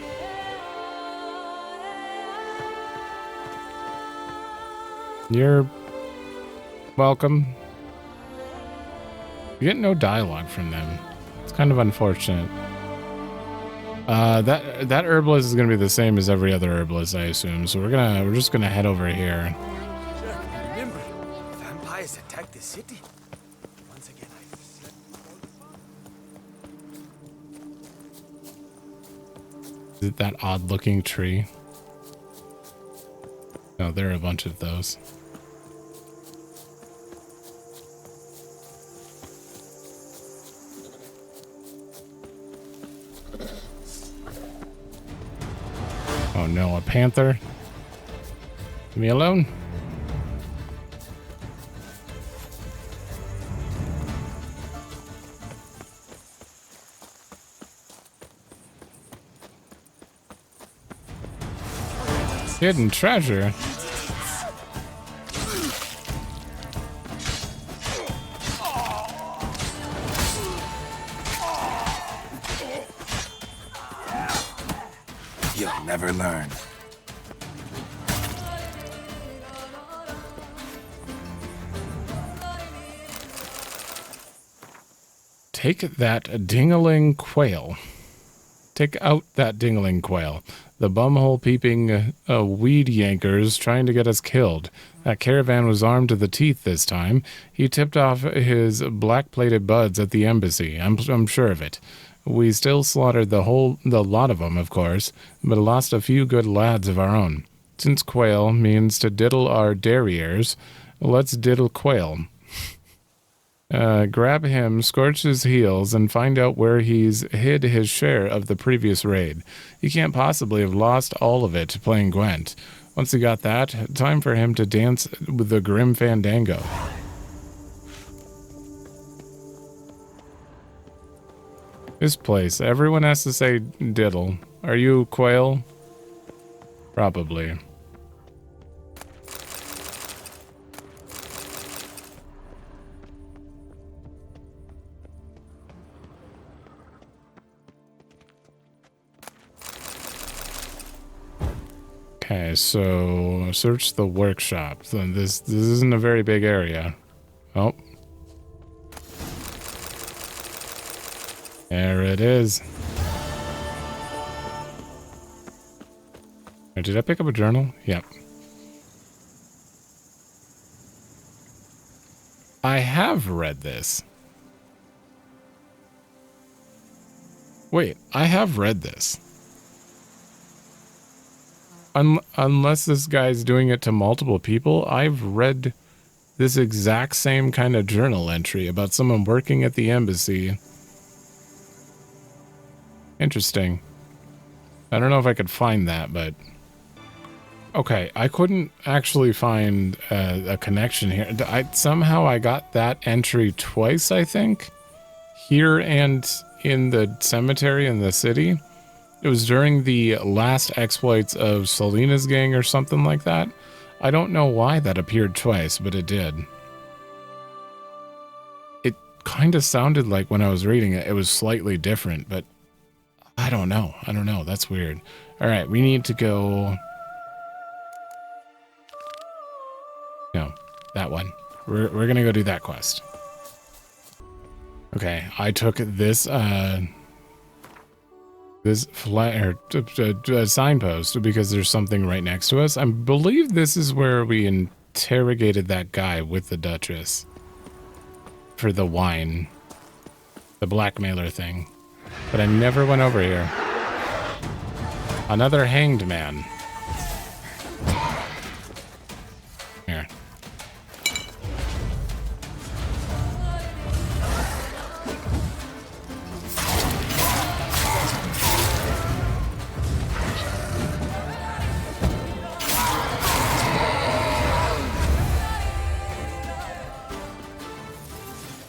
You're welcome. You get no dialogue from them. Kind of unfortunate. That herbalist is gonna be the same as every other herbalist, I assume. So we're just gonna head over here. Remember, vampires attacked the city. Once again, Is it that odd-looking tree? No, there are a bunch of those. Oh no, a panther? Leave me alone. Hidden treasure? You'll never learn. Take that dingling quail. Take out that dingling quail. The bumhole peeping weed yankers trying to get us killed. That caravan was armed to the teeth this time. He tipped off his black-plated buds at the embassy. I'm sure of it. We still slaughtered the lot of them, of course, but lost a few good lads of our own. Since quail means to diddle our derriers, let's diddle quail. Grab him, scorch his heels, and find out where he's hid his share of the previous raid. He can't possibly have lost all of it playing Gwent. Once he got that, time for him to dance with the grim fandango. This place, everyone has to say diddle. Are you quail? Probably. Okay, so search the workshop. So this isn't a very big area. Oh. There it is. Did I pick up a journal? Yep. I have read this. Wait, I have read this. Unless this guy's doing it to multiple people, I've read this exact same kind of journal entry about someone working at the embassy. Interesting. I don't know if I could find that, but... Okay, I couldn't actually find a connection here. Somehow I got that entry twice, I think. Here and in the cemetery in the city. It was during the last exploits of Selena's gang or something like that. I don't know why that appeared twice, but it did. It kind of sounded like when I was reading it, it was slightly different, but I don't know. I don't know. That's weird. All right, we need to go... No, that one. We're going to go do that quest. Okay, I took this... this signpost because there's something right next to us. I believe this is where we interrogated that guy with the Duchess for the wine, the blackmailer thing, but I never went over here. Another hanged man. Here.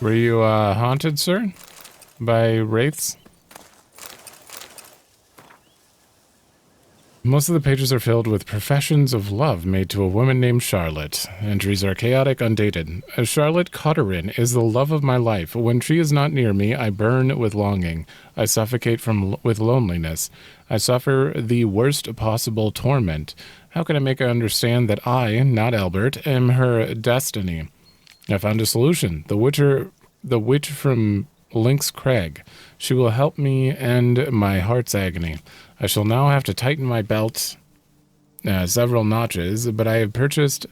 Were you haunted, sir? By wraiths? Most of the pages are filled with professions of love made to a woman named Charlotte. Entries are chaotic, undated. Charlotte Cotterin is the love of my life. When she is not near me, I burn with longing. I suffocate with loneliness. I suffer the worst possible torment. How can I make her understand that I, not Albert, am her destiny? I found a solution. The witch from Lynx Crag. She will help me end my heart's agony. I shall now have to tighten my belt several notches, but I have purchased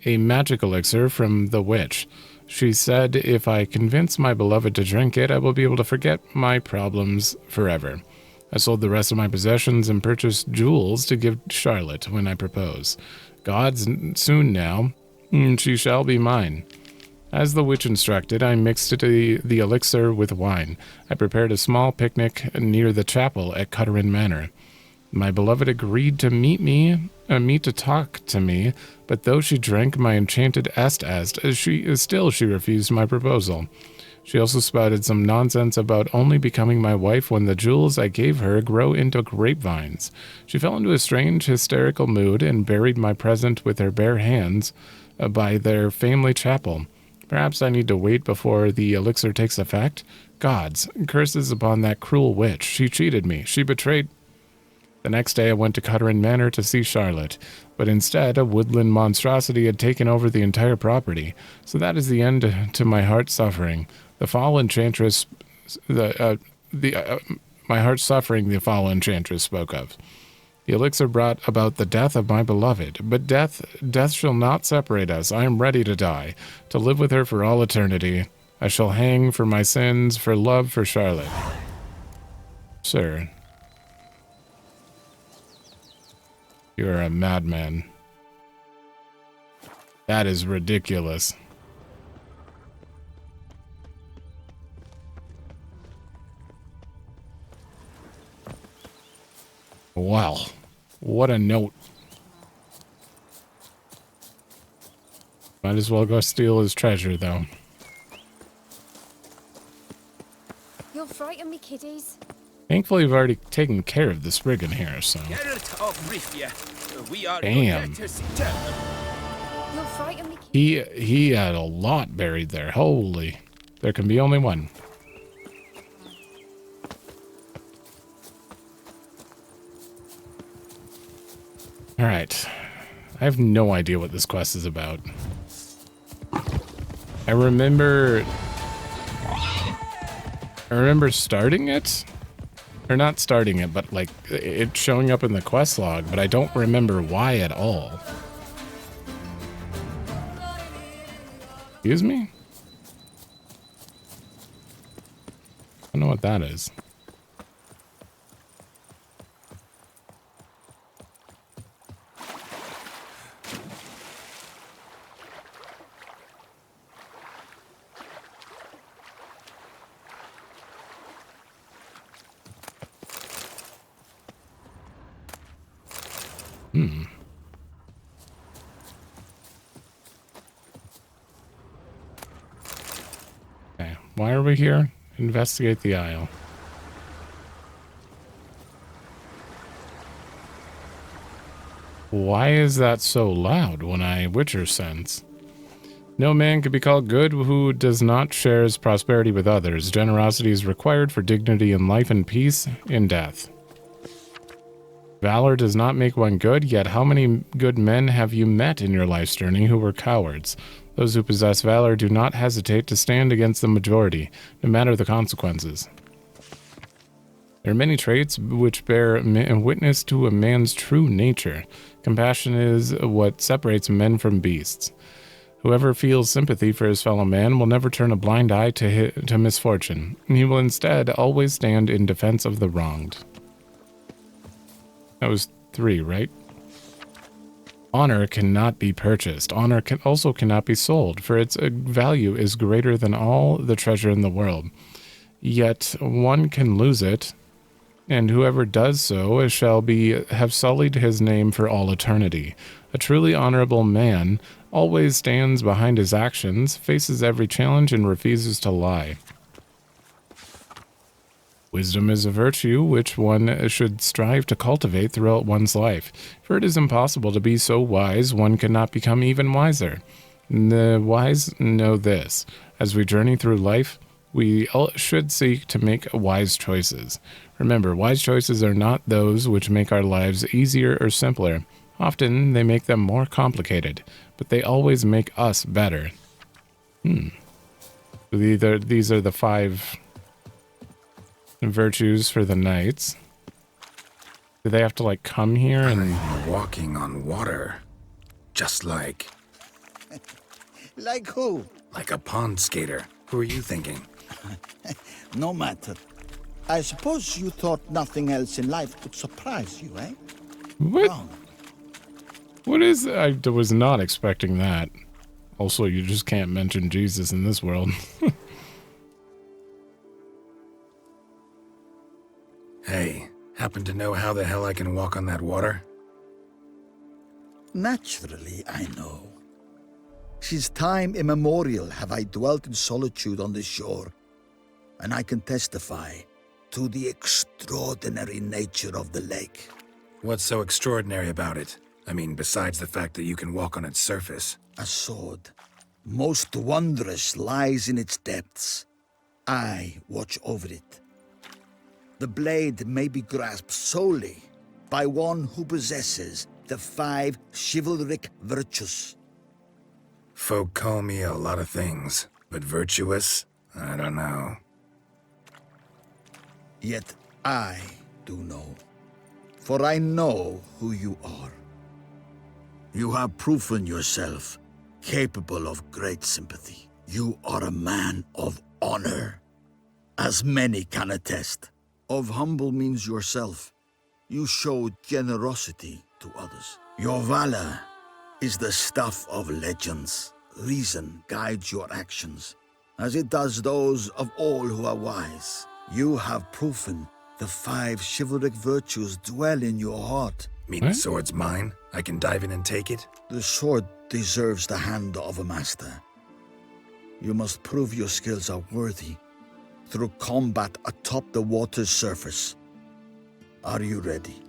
a magic elixir from the witch. She said if I convince my beloved to drink it, I will be able to forget my problems forever. I sold the rest of my possessions and purchased jewels to give Charlotte when I propose. Gods, soon now, she shall be mine. As the witch instructed, I mixed the elixir with wine. I prepared a small picnic near the chapel at Cutterin Manor. My beloved agreed to meet to talk to me, but though she drank my enchanted est, she refused my proposal. She also spouted some nonsense about only becoming my wife when the jewels I gave her grow into grapevines. She fell into a strange, hysterical mood and buried my present with her bare hands by their family chapel. Perhaps I need to wait before the elixir takes effect? Gods, curses upon that cruel witch. She cheated me. She betrayed... The next day I went to Cutterin Manor to see Charlotte, but instead a woodland monstrosity had taken over the entire property. So that is the end to my heart's suffering. The foul enchantress... my heart's suffering the foul enchantress spoke of. The elixir brought about the death of my beloved, but death shall not separate us. I am ready to die, to live with her for all eternity. I shall hang for my sins, for love for Charlotte. Sir, you are a madman. That is ridiculous. Wow, what a note. Might as well go steal his treasure, though. You'll frighten me, kiddies. Thankfully, we've already taken care of this brigand here, so... Damn. You'll frighten me, kiddies. He had a lot buried there. Holy. There can be only one. All right. I have no idea what this quest is about. I remember starting it, or not starting it, but like it showing up in the quest log, but I don't remember why at all. Excuse me? I don't know what that is. Okay, why are we here? Investigate the Isle. Why is that so loud when I Witcher sense? No man can be called good who does not share his prosperity with others. Generosity is required for dignity in life and peace in death. Valor does not make one good, yet how many good men have you met in your life's journey who were cowards? Those who possess valor do not hesitate to stand against the majority, no matter the consequences. There are many traits which bear witness to a man's true nature. Compassion is what separates men from beasts. Whoever feels sympathy for his fellow man will never turn a blind eye to misfortune. He will instead always stand in defense of the wronged. That was 3, right? Honor cannot be purchased. Honor also cannot be sold, for its value is greater than all the treasure in the world. Yet one can lose it, and whoever does so shall have sullied his name for all eternity. A truly honorable man always stands behind his actions, faces every challenge, and refuses to lie. Wisdom is a virtue which one should strive to cultivate throughout one's life, for it is impossible to be so wise one cannot become even wiser. The wise know this. As we journey through life, we should seek to make wise choices. Remember, wise choices are not those which make our lives easier or simpler. Often they make them more complicated, but they always make us better. These are the 5 virtues for the knights. Do they have to like come here and I'm walking on water, just like who? like a pond skater. Who are you thinking? No matter. I suppose you thought nothing else in life could surprise you, eh? what? Wrong. What is? I was not expecting that. Also, you just can't mention Jesus in this world. Hey, happen to know how the hell I can walk on that water? Naturally, I know. Since time immemorial have I dwelt in solitude on this shore, and I can testify to the extraordinary nature of the lake. What's so extraordinary about it? I mean, besides the fact that you can walk on its surface. A sword, most wondrous, lies in its depths. I watch over it. The blade may be grasped solely by one who possesses the 5 chivalric virtues. Folk call me a lot of things, but virtuous? I don't know. Yet I do know, for I know who you are. You have proven yourself capable of great sympathy. You are a man of honor, as many can attest. Of humble means yourself. You show generosity to others. Your valor is the stuff of legends. Reason guides your actions, as it does those of all who are wise. You have proven the 5 chivalric virtues dwell in your heart. Mean the sword's mine? I can dive in and take it? The sword deserves the hand of a master. You must prove your skills are worthy through combat atop the water's surface. Are you ready?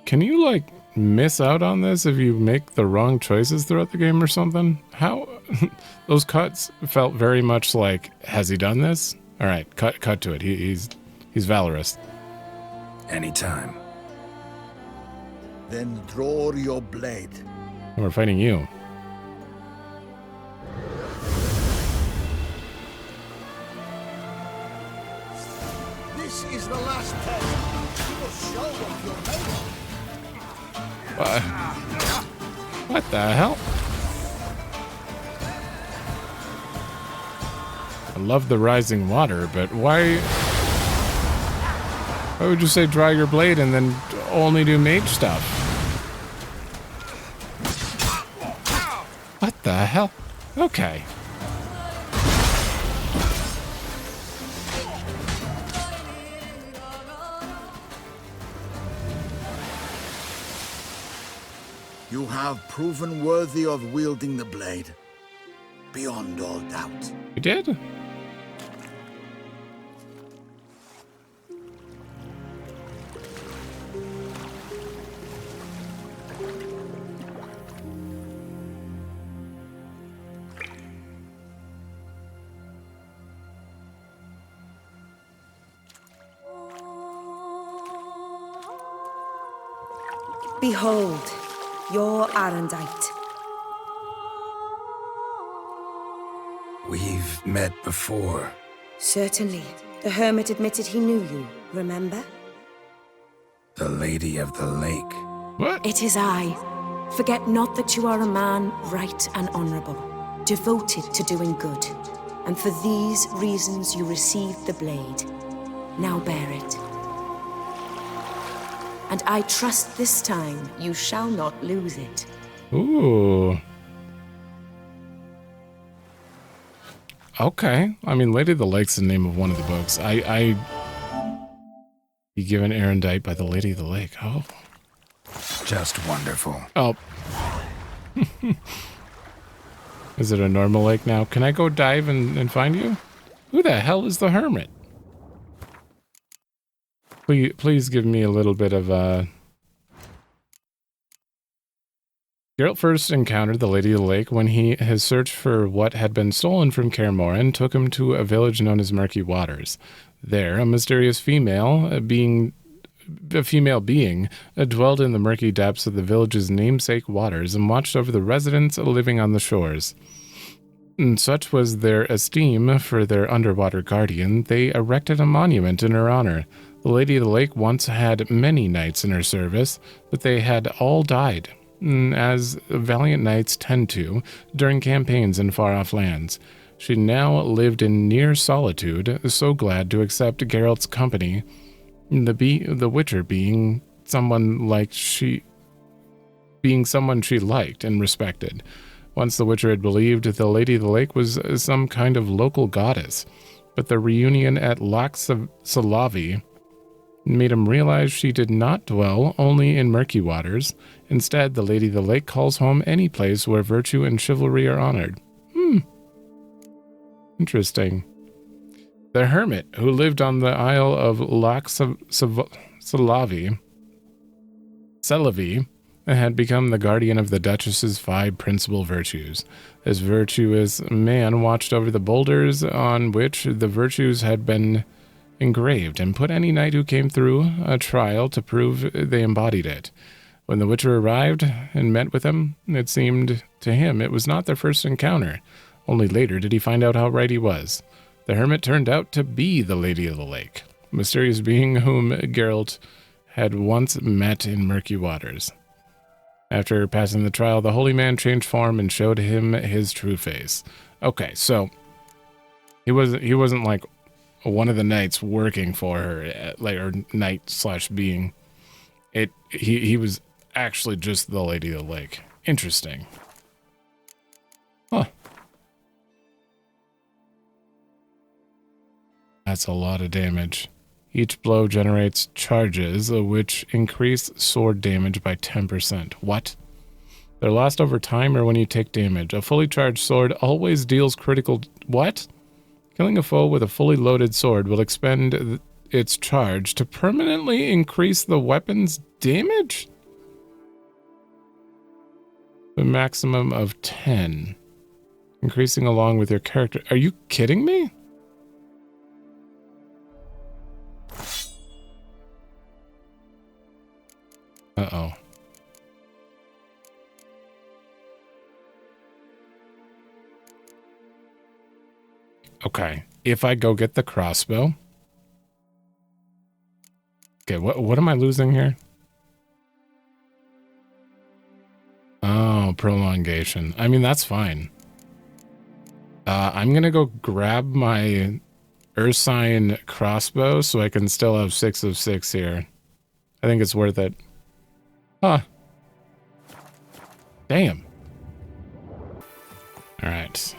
Can you like miss out on this if you make the wrong choices throughout the game or something? How those cuts felt very much like, has he done this? All right, cut to it. He's valorous. Anytime. Then draw your blade. We're fighting you. This is the last test. You will show what you're made of. What the hell? I love the rising water, but why would you say draw your blade and then only do mage stuff? What the hell? Okay. You have proven worthy of wielding the blade. Beyond all doubt. You did? Behold, your Arendite. We've met before. Certainly. The hermit admitted he knew you, remember? The Lady of the Lake. What? It is I. Forget not that you are a man right and honorable, devoted to doing good. And for these reasons you received the blade. Now bear it. And I trust this time you shall not lose it. Ooh. Okay. I mean, Lady of the Lake's the name of one of the books. You given Erendite by the Lady of the Lake. Oh. Just wonderful. Oh. Is it a normal lake now? Can I go dive and find you? Who the hell is the hermit? Please give me a little bit of Geralt first encountered the Lady of the Lake when his search for what had been stolen from Kaer Morhen took him to a village known as Murky Waters. There, a mysterious female being dwelled in the murky depths of the village's namesake waters and watched over the residents living on the shores. And such was their esteem for their underwater guardian, they erected a monument in her honor. The Lady of the Lake once had many knights in her service, but they had all died, as valiant knights tend to, during campaigns in far-off lands. She now lived in near solitude, so glad to accept Geralt's company, the Witcher being someone she liked and respected. Once the Witcher had believed the Lady of the Lake was some kind of local goddess, but the reunion at Lac Salavi made him realize she did not dwell only in murky waters. Instead, the Lady of the Lake calls home any place where virtue and chivalry are honored. Interesting. The hermit, who lived on the Isle of Lac Salavi, had become the guardian of the Duchess's 5 principal virtues. This virtuous man watched over the boulders on which the virtues had been engraved and put any knight who came through a trial to prove they embodied it. When the Witcher arrived and met with him, it seemed to him it was not their first encounter. Only later did he find out how right he was. The hermit turned out to be the Lady of the Lake, a mysterious being whom Geralt had once met in murky waters. After passing the trial, the holy man changed form and showed him his true face. Okay, so he wasn't like one of the knights working for her, or knight/being. He was actually just the Lady of the Lake. Interesting. Huh. That's a lot of damage. Each blow generates charges, which increase sword damage by 10%. What? They're lost over time or when you take damage. A fully charged sword always deals critical... What? Killing a foe with a fully loaded sword will expend its charge to permanently increase the weapon's damage? A maximum of 10. Increasing along with your character. Are you kidding me? Uh-oh. Okay, if I go get the crossbow. Okay, what am I losing here? Oh, prolongation. I mean, that's fine. I'm gonna go grab my Ursine crossbow so I can still have 6 of 6 here. I think it's worth it. Huh. Damn. Alright.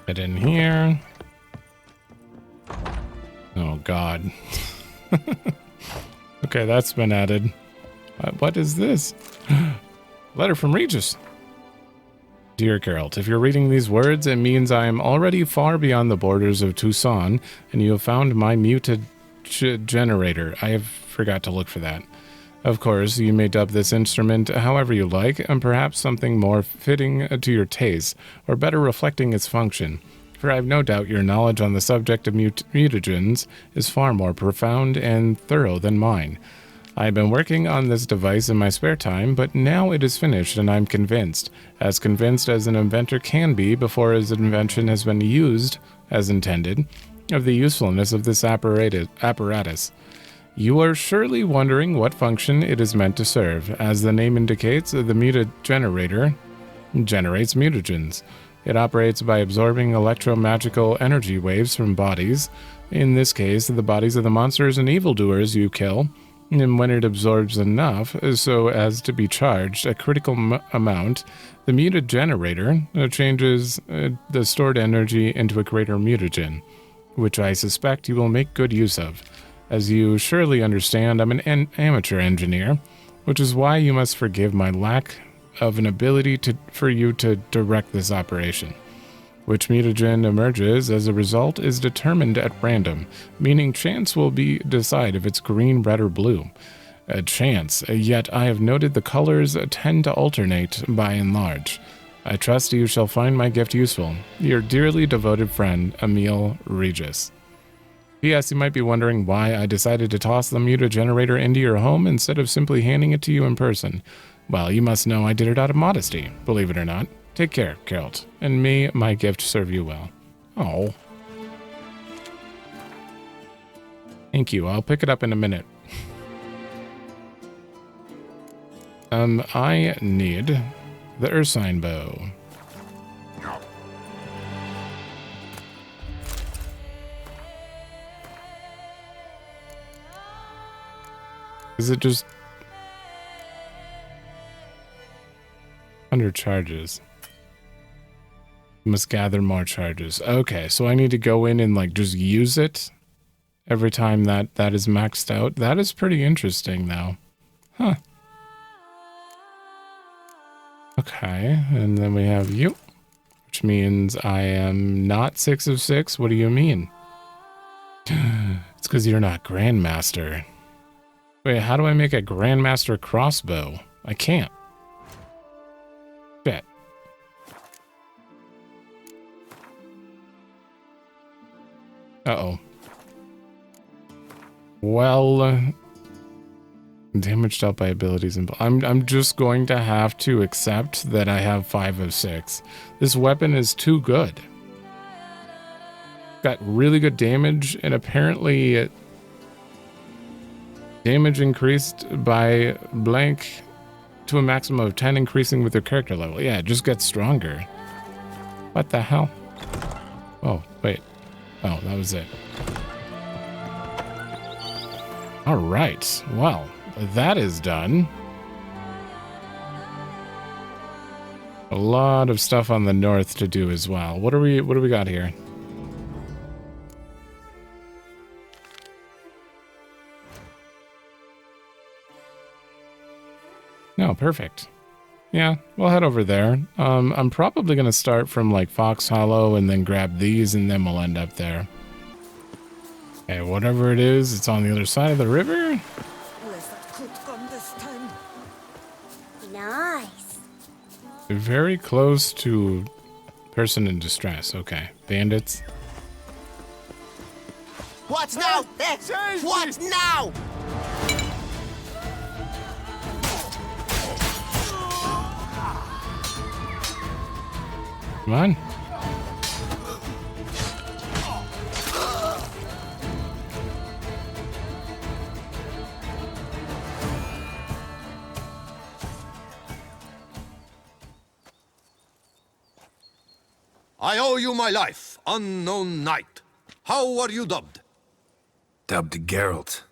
Get in here. Oh, God. Okay, that's been added. What is this? Letter from Regis. Dear Geralt, if you're reading these words, it means I am already far beyond the borders of Toussaint, and you have found my muted generator. I have forgot to look for that. Of course, you may dub this instrument however you like, and perhaps something more fitting to your taste, or better reflecting its function. For I have no doubt your knowledge on the subject of mutagens is far more profound and thorough than mine. I have been working on this device in my spare time, but now it is finished and I'm convinced as an inventor can be before his invention has been used as intended, of the usefulness of this apparatus. You are surely wondering what function it is meant to serve. As the name indicates, the mutagenerator generates mutagens. It operates by absorbing electromagical energy waves from bodies, in this case, the bodies of the monsters and evildoers you kill, and when it absorbs enough so as to be charged a critical amount, the mutagenerator changes the stored energy into a greater mutagen, which I suspect you will make good use of. As you surely understand, I'm an amateur engineer, which is why you must forgive my lack of an ability for you to direct this operation. Which mutagen emerges as a result is determined at random, meaning chance will decide if it's green, red, or blue. A chance, yet I have noted the colors tend to alternate by and large. I trust you shall find my gift useful. Your dearly devoted friend, Emil Regis. P.S. You might be wondering why I decided to toss the mutagenerator into your home instead of simply handing it to you in person. Well, you must know I did it out of modesty, believe it or not. Take care, Geralt, and may my gift serve you well. Oh. Thank you. I'll pick it up in a minute. I need the Ursine bow. Is it just 100 charges? Must gather more charges. Okay, so I need to go in and like just use it every time that is maxed out. That is pretty interesting though. Huh. Okay, and then we have you, which means I am not 6 of 6. What do you mean? It's because you're not Grandmaster. Wait, how do I make a Grandmaster crossbow? I can't. Shit. Uh-oh. Well, damage dealt by abilities and I'm just going to have to accept that I have 5 of 6. This weapon is too good. Got really good damage, and apparently damage increased by blank to a maximum of 10, increasing with your character level. Yeah, it just gets stronger. What the hell? Oh, wait. Oh, that was it. All right. Well, that is done. A lot of stuff on the north to do as well. What do we got here? No, perfect. Yeah, we'll head over there. I'm probably going to start from like Fox Hollow and then grab these, and then we'll end up there. Okay, whatever it is, it's on the other side of the river. Nice. Very close to person in distress. Okay, bandits. What now? What now? Come on. I owe you my life, unknown knight. How are you dubbed? Dubbed Geralt.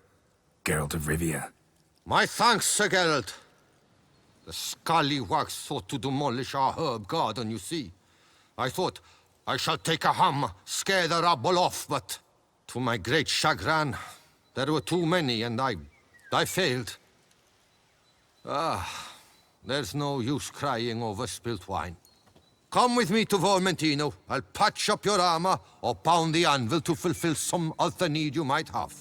Geralt of Rivia. My thanks, Sir Geralt. The scallywags sought to demolish our herb garden, you see. I thought, I shall take a hammer, scare the rabble off, but to my great chagrin, there were too many, and I failed. There's no use crying over spilt wine. Come with me to Vermentino. I'll patch up your armor or pound the anvil to fulfill some other need you might have.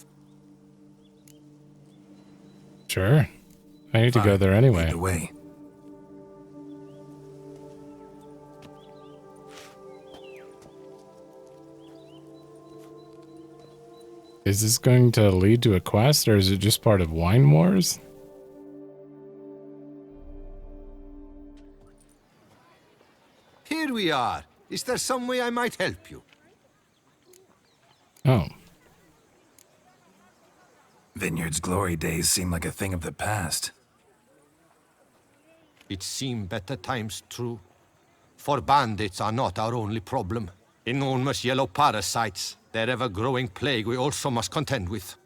Sure. I need to go there anyway. Lead the way. Is this going to lead to a quest, or is it just part of Wine Wars? Here we are. Is there some way I might help you? Oh. Vineyard's glory days seem like a thing of the past. It seem better times, true. For bandits are not our only problem. Enormous yellow parasites, their ever-growing plague we also must contend with.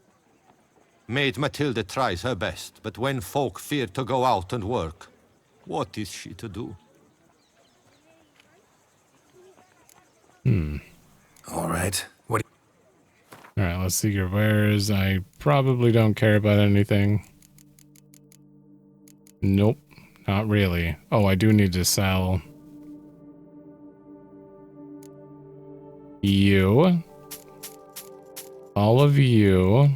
Maid Matilda tries her best, but when folk fear to go out and work, what is she to do? All right. What? All right, let's see your wares. I probably don't care about anything. Nope, not really. Oh, I do need to sell you. All of you.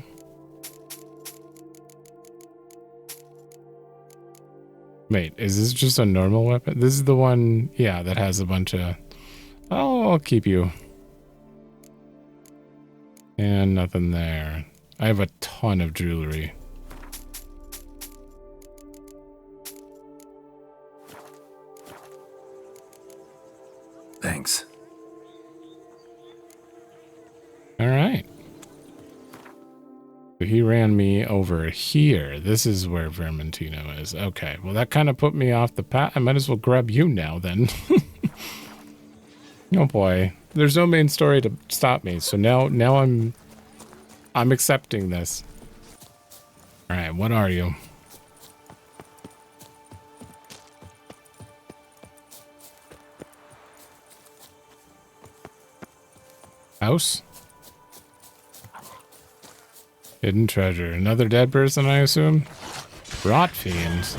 Wait, is this just a normal weapon? This is the one, yeah, that has a bunch of... Oh, I'll keep you. And nothing there. I have a ton of jewelry. Thanks. All right. So he ran me over here. This is where Vermentino is. Okay, well that kind of put me off the path. I might as well grab you now then. Oh boy. There's no main story to stop me. So now I'm accepting this. All right, what are you? House? Hidden treasure. Another dead person, I assume? Rot fiends.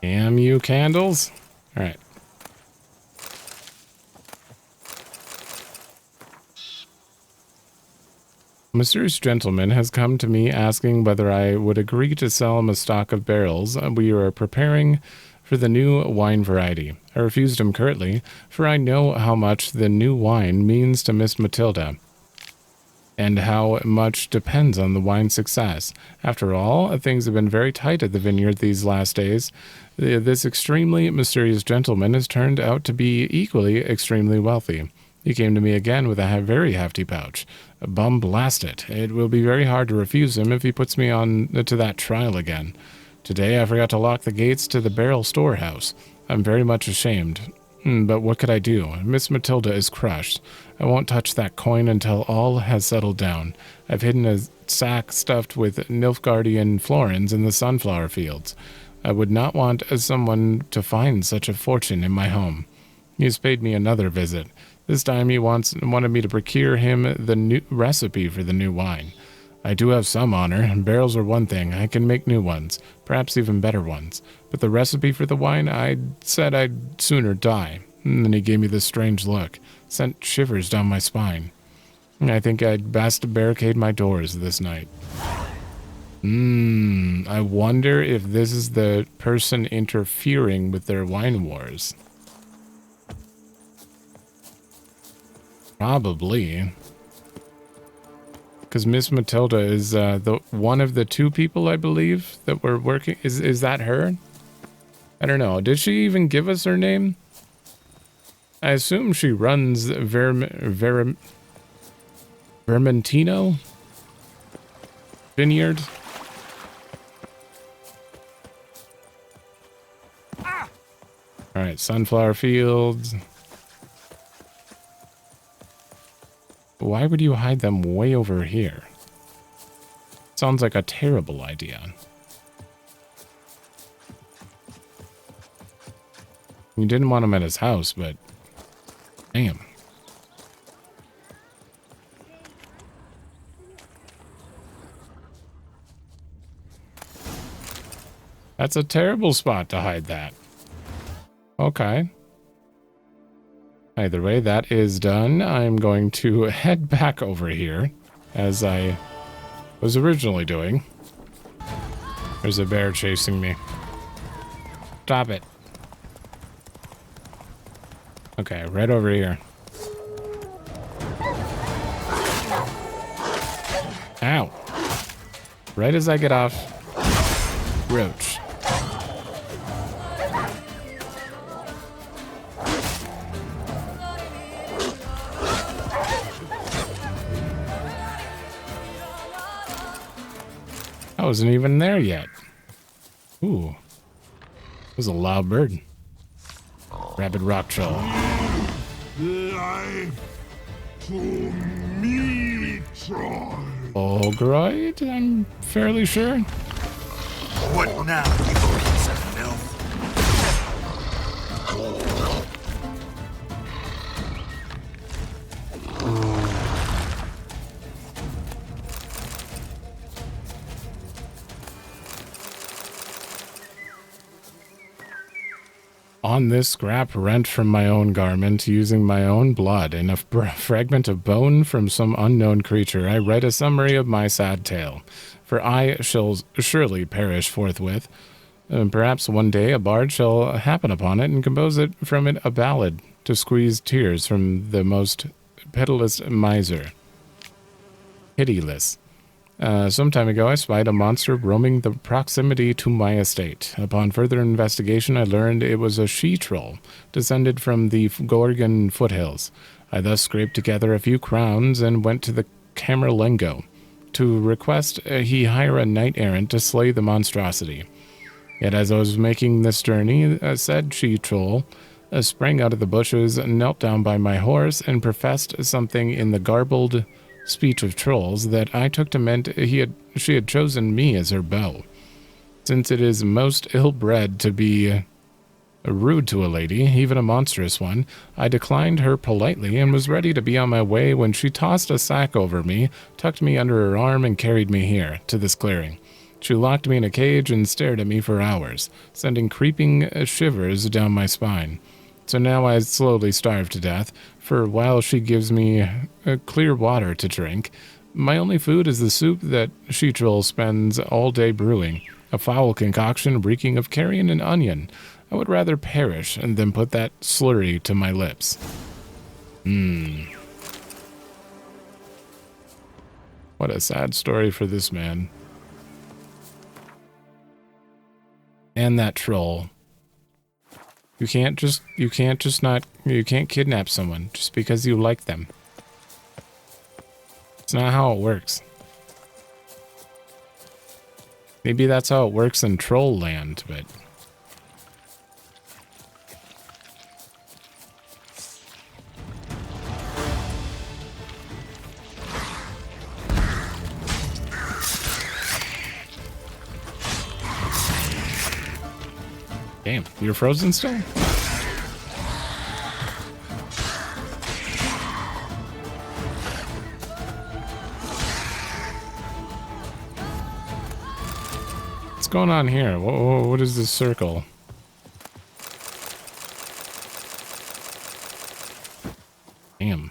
Damn you, candles. All right. A mysterious gentleman has come to me asking whether I would agree to sell him a stock of barrels we are preparing for the new wine variety. I refused him curtly, for I know how much the new wine means to Miss Matilda, and how much depends on the wine's success. After all, things have been very tight at the vineyard these last days. This extremely mysterious gentleman has turned out to be equally extremely wealthy. He came to me again with a very hefty pouch. Bum blast it. It will be very hard to refuse him if he puts me on to that trial again. Today I forgot to lock the gates to the barrel storehouse. I'm very much ashamed. But what could I do? Miss Matilda is crushed. I won't touch that coin until all has settled down. I've hidden a sack stuffed with Nilfgaardian florins in the sunflower fields. I would not want someone to find such a fortune in my home. He has paid me another visit. This time he wanted me to procure him the new recipe for the new wine. I do have some honor. Barrels are one thing. I can make new ones, perhaps even better ones. But the recipe for the wine, I said I'd sooner die. And then he gave me this strange look, sent shivers down my spine. I think I'd best barricade my doors this night. I wonder if this is the person interfering with their wine wars. Probably. Because Miss Matilda is the one of the two people, I believe, that were working. Is that her? I don't know. Did she even give us her name? I assume she runs Vermentino Vineyard. All right, sunflower fields. Why would you hide them way over here? Sounds like a terrible idea. You didn't want him at his house, but damn. That's a terrible spot to hide that. Okay. Either way, that is done. I'm going to head back over here, as I was originally doing. There's a bear chasing me. Stop it. Okay, right over here. Ow. Right as I get off. Roach. I wasn't even there yet. Ooh. That was a loud bird. Rabid rock troll. Life to me, troll. Olgroyd, I'm fairly sure. What now, you piece of filth? On this scrap rent from my own garment, using my own blood and a fragment of bone from some unknown creature, I write a summary of my sad tale. For I shall surely perish forthwith. Perhaps one day a bard shall happen upon it and compose it from it a ballad to squeeze tears from the most pitiless miser. Pitiless. Some time ago, I spied a monster roaming the proximity to my estate. Upon further investigation, I learned it was a she-troll, descended from the Gorgon foothills. I thus scraped together a few crowns and went to the Camerlengo to request he hire a knight-errant to slay the monstrosity. Yet as I was making this journey, said she-troll sprang out of the bushes, knelt down by my horse, and professed something in the garbled speech of trolls that I took to meant she had chosen me as her beau. Since it is most ill-bred to be rude to a lady, even a monstrous one, I declined her politely and was ready to be on my way when she tossed a sack over me, tucked me under her arm, and carried me here, to this clearing. She locked me in a cage and stared at me for hours, sending creeping shivers down my spine. So now I slowly starve to death, for while she gives me clear water to drink, my only food is the soup that she-troll spends all day brewing, a foul concoction reeking of carrion and onion. I would rather perish than put that slurry to my lips. What a sad story for this man. And that troll. You can't kidnap someone just because you like them. It's not how it works. Maybe that's how it works in troll land, but damn, you're frozen still? What's going on here? What is this circle? Damn.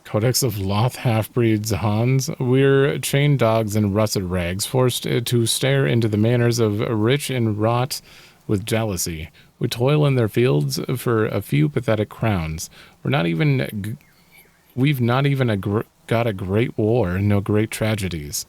Codex of Loth half-breeds Hans. We're chained dogs in rusted rags, forced to stare into the manners of rich and wrought with jealousy. We toil in their fields for a few pathetic crowns. We've not even got a great war, no great tragedies.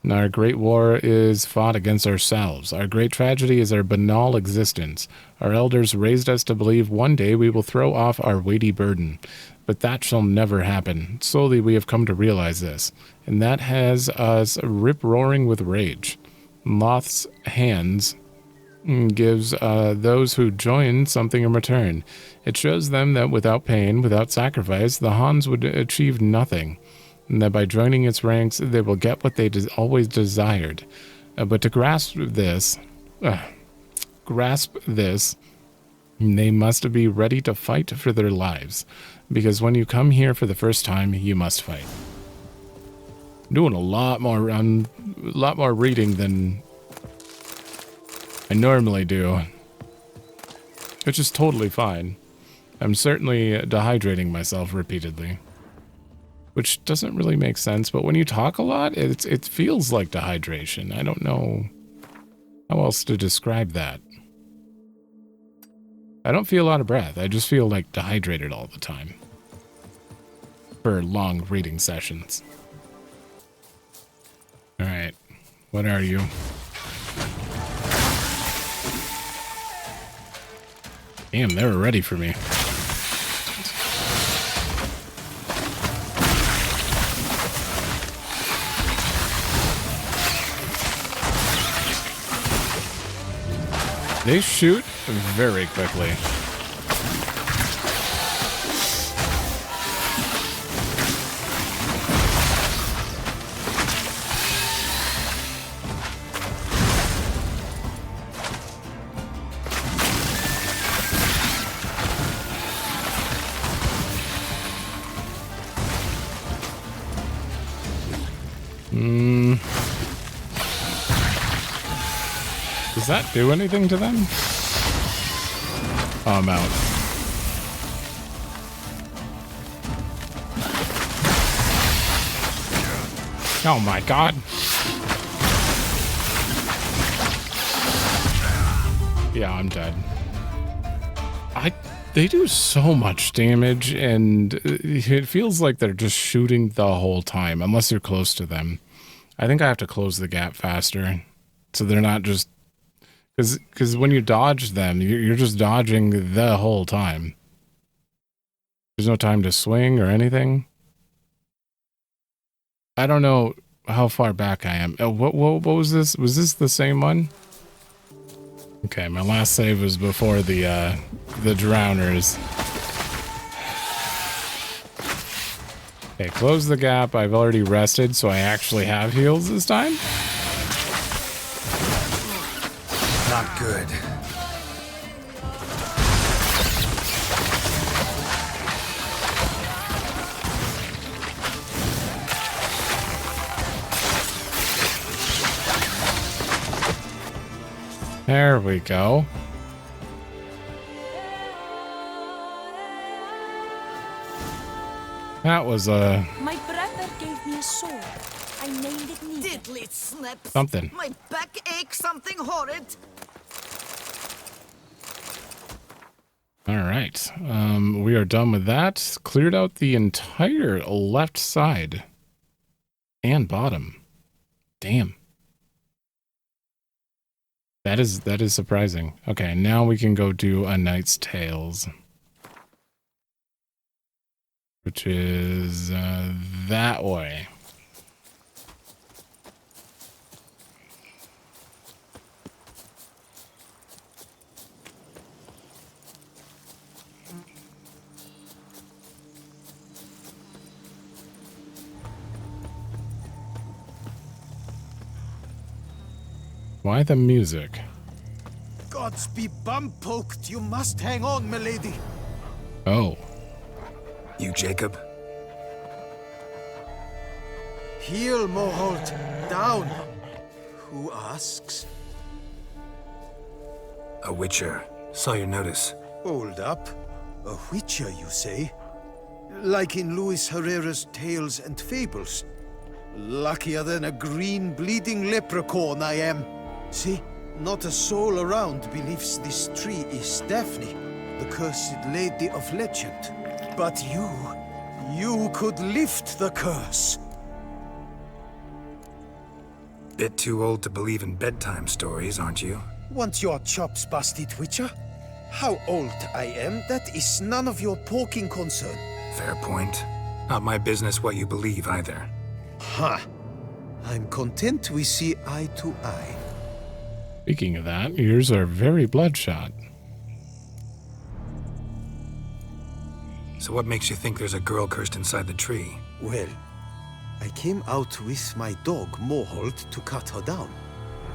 And our great war is fought against ourselves. Our great tragedy is our banal existence. Our elders raised us to believe one day we will throw off our weighty burden. But that shall never happen. Slowly we have come to realize this. And that has us rip-roaring with rage. Moth's hands gives those who join something in return. It shows them that without pain, without sacrifice, the Hans would achieve nothing. And that by joining its ranks, they will get what they always desired. But to grasp this, they must be ready to fight for their lives. Because when you come here for the first time, you must fight. I'm doing a lot more reading than I normally do, which is totally fine. I'm certainly dehydrating myself repeatedly, which doesn't really make sense, but when you talk a lot, it feels like dehydration. I don't know how else to describe that. I don't feel out of breath. I just feel like dehydrated all the time for long reading sessions. All right, what are you? Damn, they were ready for me. They shoot very quickly. Does that do anything to them? Oh, I'm out. Oh my god. Yeah, I'm dead. They do so much damage, and it feels like they're just shooting the whole time, unless you're close to them. I think I have to close the gap faster, so they're not just... Because when you dodge them, you're just dodging the whole time. There's no time to swing or anything. I don't know how far back I am. What was this? Was this the same one? Okay, my last save was before the drowners. Okay, close the gap. I've already rested, so I actually have heals this time. Not good. There we go. That was My brother gave me a sword. I named it Needle. Diddly snips. Something. My back aches something horrid. All right. We are done with that. Cleared out the entire left side and bottom. Damn. That is surprising. Okay, now we can go do A Knight's Tales, which is that way. Why the music? Gods be bum-poked. You must hang on, milady. Oh. You, Jacob? Heel, Moholt. Down. Who asks? A witcher. Saw your notice. Hold up. A witcher, you say? Like in Luis Herrera's Tales and Fables. Luckier than a green bleeding leprechaun I am. See, not a soul around believes this tree is Daphne, the cursed lady of legend. But You could lift the curse. Bit too old to believe in bedtime stories, aren't you? Want your chops busted, Witcher? How old I am, that is none of your poking concern. Fair point. Not my business what you believe either. Ha! I'm content we see eye to eye. Speaking of that, yours are very bloodshot. So what makes you think there's a girl cursed inside the tree? Well, I came out with my dog, Mohold, to cut her down.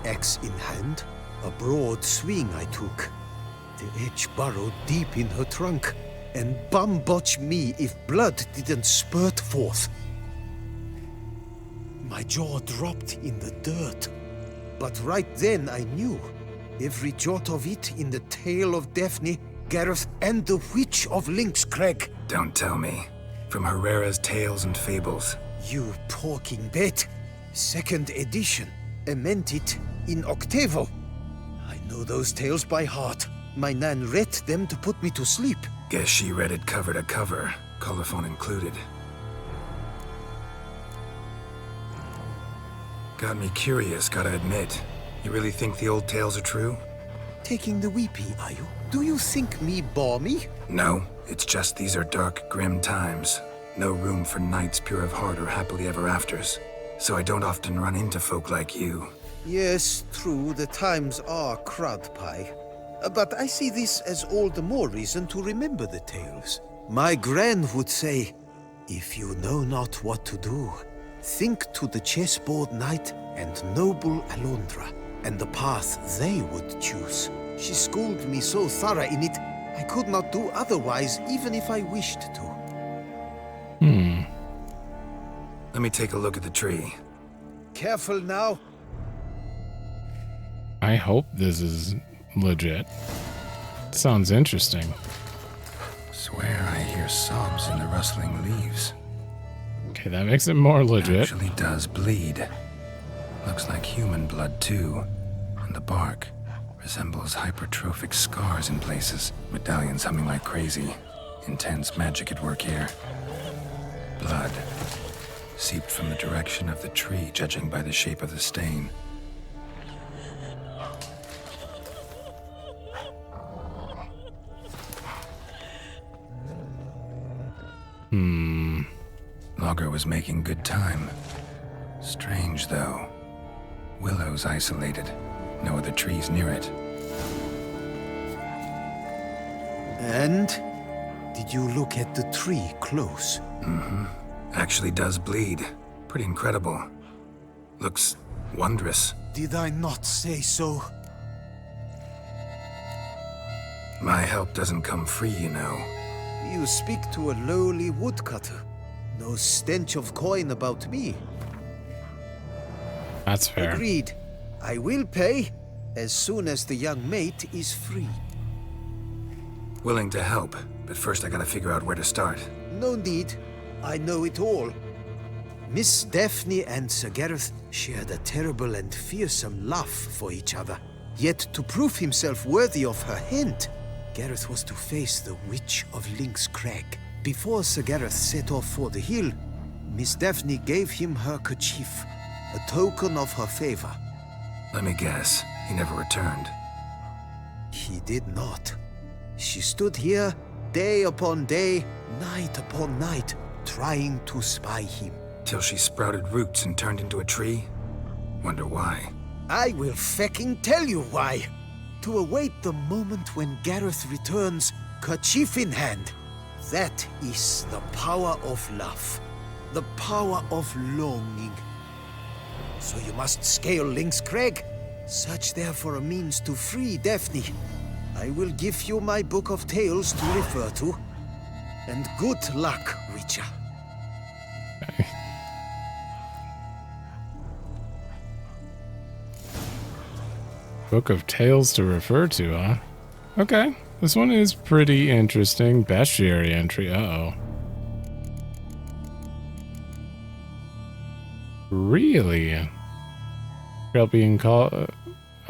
Axe in hand, a broad swing I took. The edge burrowed deep in her trunk, and bum-botch me if blood didn't spurt forth. My jaw dropped in the dirt. But right then I knew. Every jot of it in the tale of Daphne, Gareth, and the Witch of Lynxcrag. Don't tell me. From Herrera's Tales and Fables. You porking bet. 2nd edition. I meant it in octavo. I know those tales by heart. My nan read them to put me to sleep. Guess she read it cover to cover, colophon included. Got me curious, gotta admit. You really think the old tales are true? Taking the weepy, are you? Do you think me balmy? No, it's just these are dark, grim times. No room for knights pure of heart or happily ever afters. So I don't often run into folk like you. Yes, true, the times are crud pie. But I see this as all the more reason to remember the tales. My gran would say, if you know not what to do, think to the chessboard knight and noble Alondra, and the path they would choose. She schooled me so thorough in it, I could not do otherwise, even if I wished to. Let me take a look at the tree. Careful now. I hope this is legit. Sounds interesting. Swear I hear sobs in the rustling leaves. Okay, that makes it more legit. Actually does bleed. Looks like human blood too. And the bark resembles hypertrophic scars in places. Medallions humming like crazy. Intense magic at work here. Blood seeped from the direction of the tree, judging by the shape of the stain. Logger was making good time. Strange, though. Willow's isolated. No other trees near it. And? Did you look at the tree close? Actually does bleed. Pretty incredible. Looks wondrous. Did I not say so? My help doesn't come free, you know. You speak to a lowly woodcutter. No stench of coin about me. That's fair. Agreed. I will pay as soon as the young mate is free. Willing to help, but first I gotta figure out where to start. No need. I know it all. Miss Daphne and Sir Gareth shared a terrible and fearsome love for each other. Yet to prove himself worthy of her hand, Gareth was to face the Witch of Lynxcrag. Before Sir Gareth set off for the hill, Miss Daphne gave him her kerchief, a token of her favor. Let me guess, he never returned. He did not. She stood here, day upon day, night upon night, trying to spy him. Till she sprouted roots and turned into a tree? Wonder why. I will fecking tell you why. To await the moment when Gareth returns, kerchief in hand. That is the power of love. The power of longing. So you must scale Lynxcrag. Search there for a means to free Daphne. I will give you my book of tales to refer to. And good luck, Witcher. Book of tales to refer to, huh? Okay, this one is pretty interesting. Bestiary entry, uh-oh. Really? Trail being called...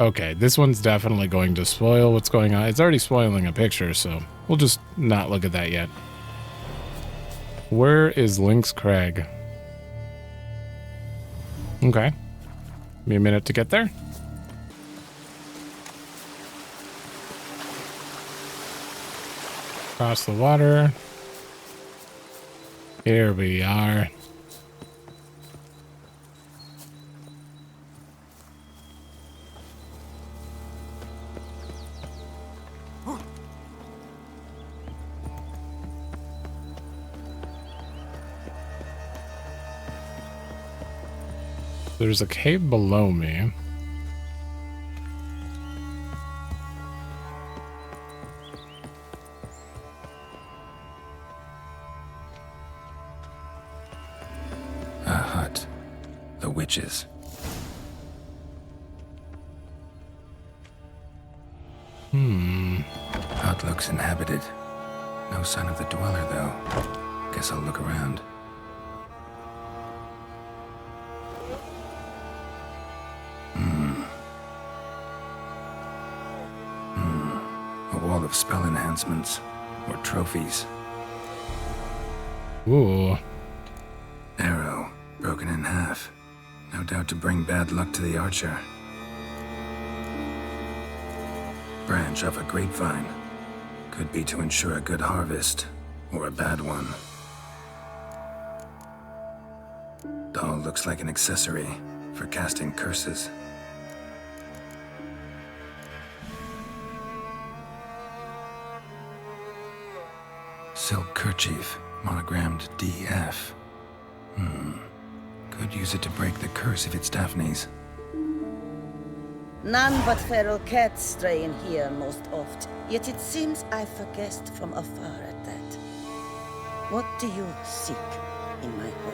okay, this one's definitely going to spoil what's going on. It's already spoiling a picture, so we'll just not look at that yet. Where is Lynx Crag? Okay. Give me a minute to get there. Across the water. Here we are. There's a cave below me. A hut. The witches. Hut looks inhabited. No sign of the dweller, though. Guess I'll look around. A wall of spell enhancements. Or trophies. Ooh. Arrow, broken in half. No doubt to bring bad luck to the archer. Branch of a grapevine. Could be to ensure a good harvest, or a bad one. Doll looks like an accessory for casting curses. Silk kerchief, monogrammed DF. Could use it to break the curse if it's Daphne's. None but feral cats stray in here most oft, yet it seems I've a guest from afar at that. What do you seek in my home?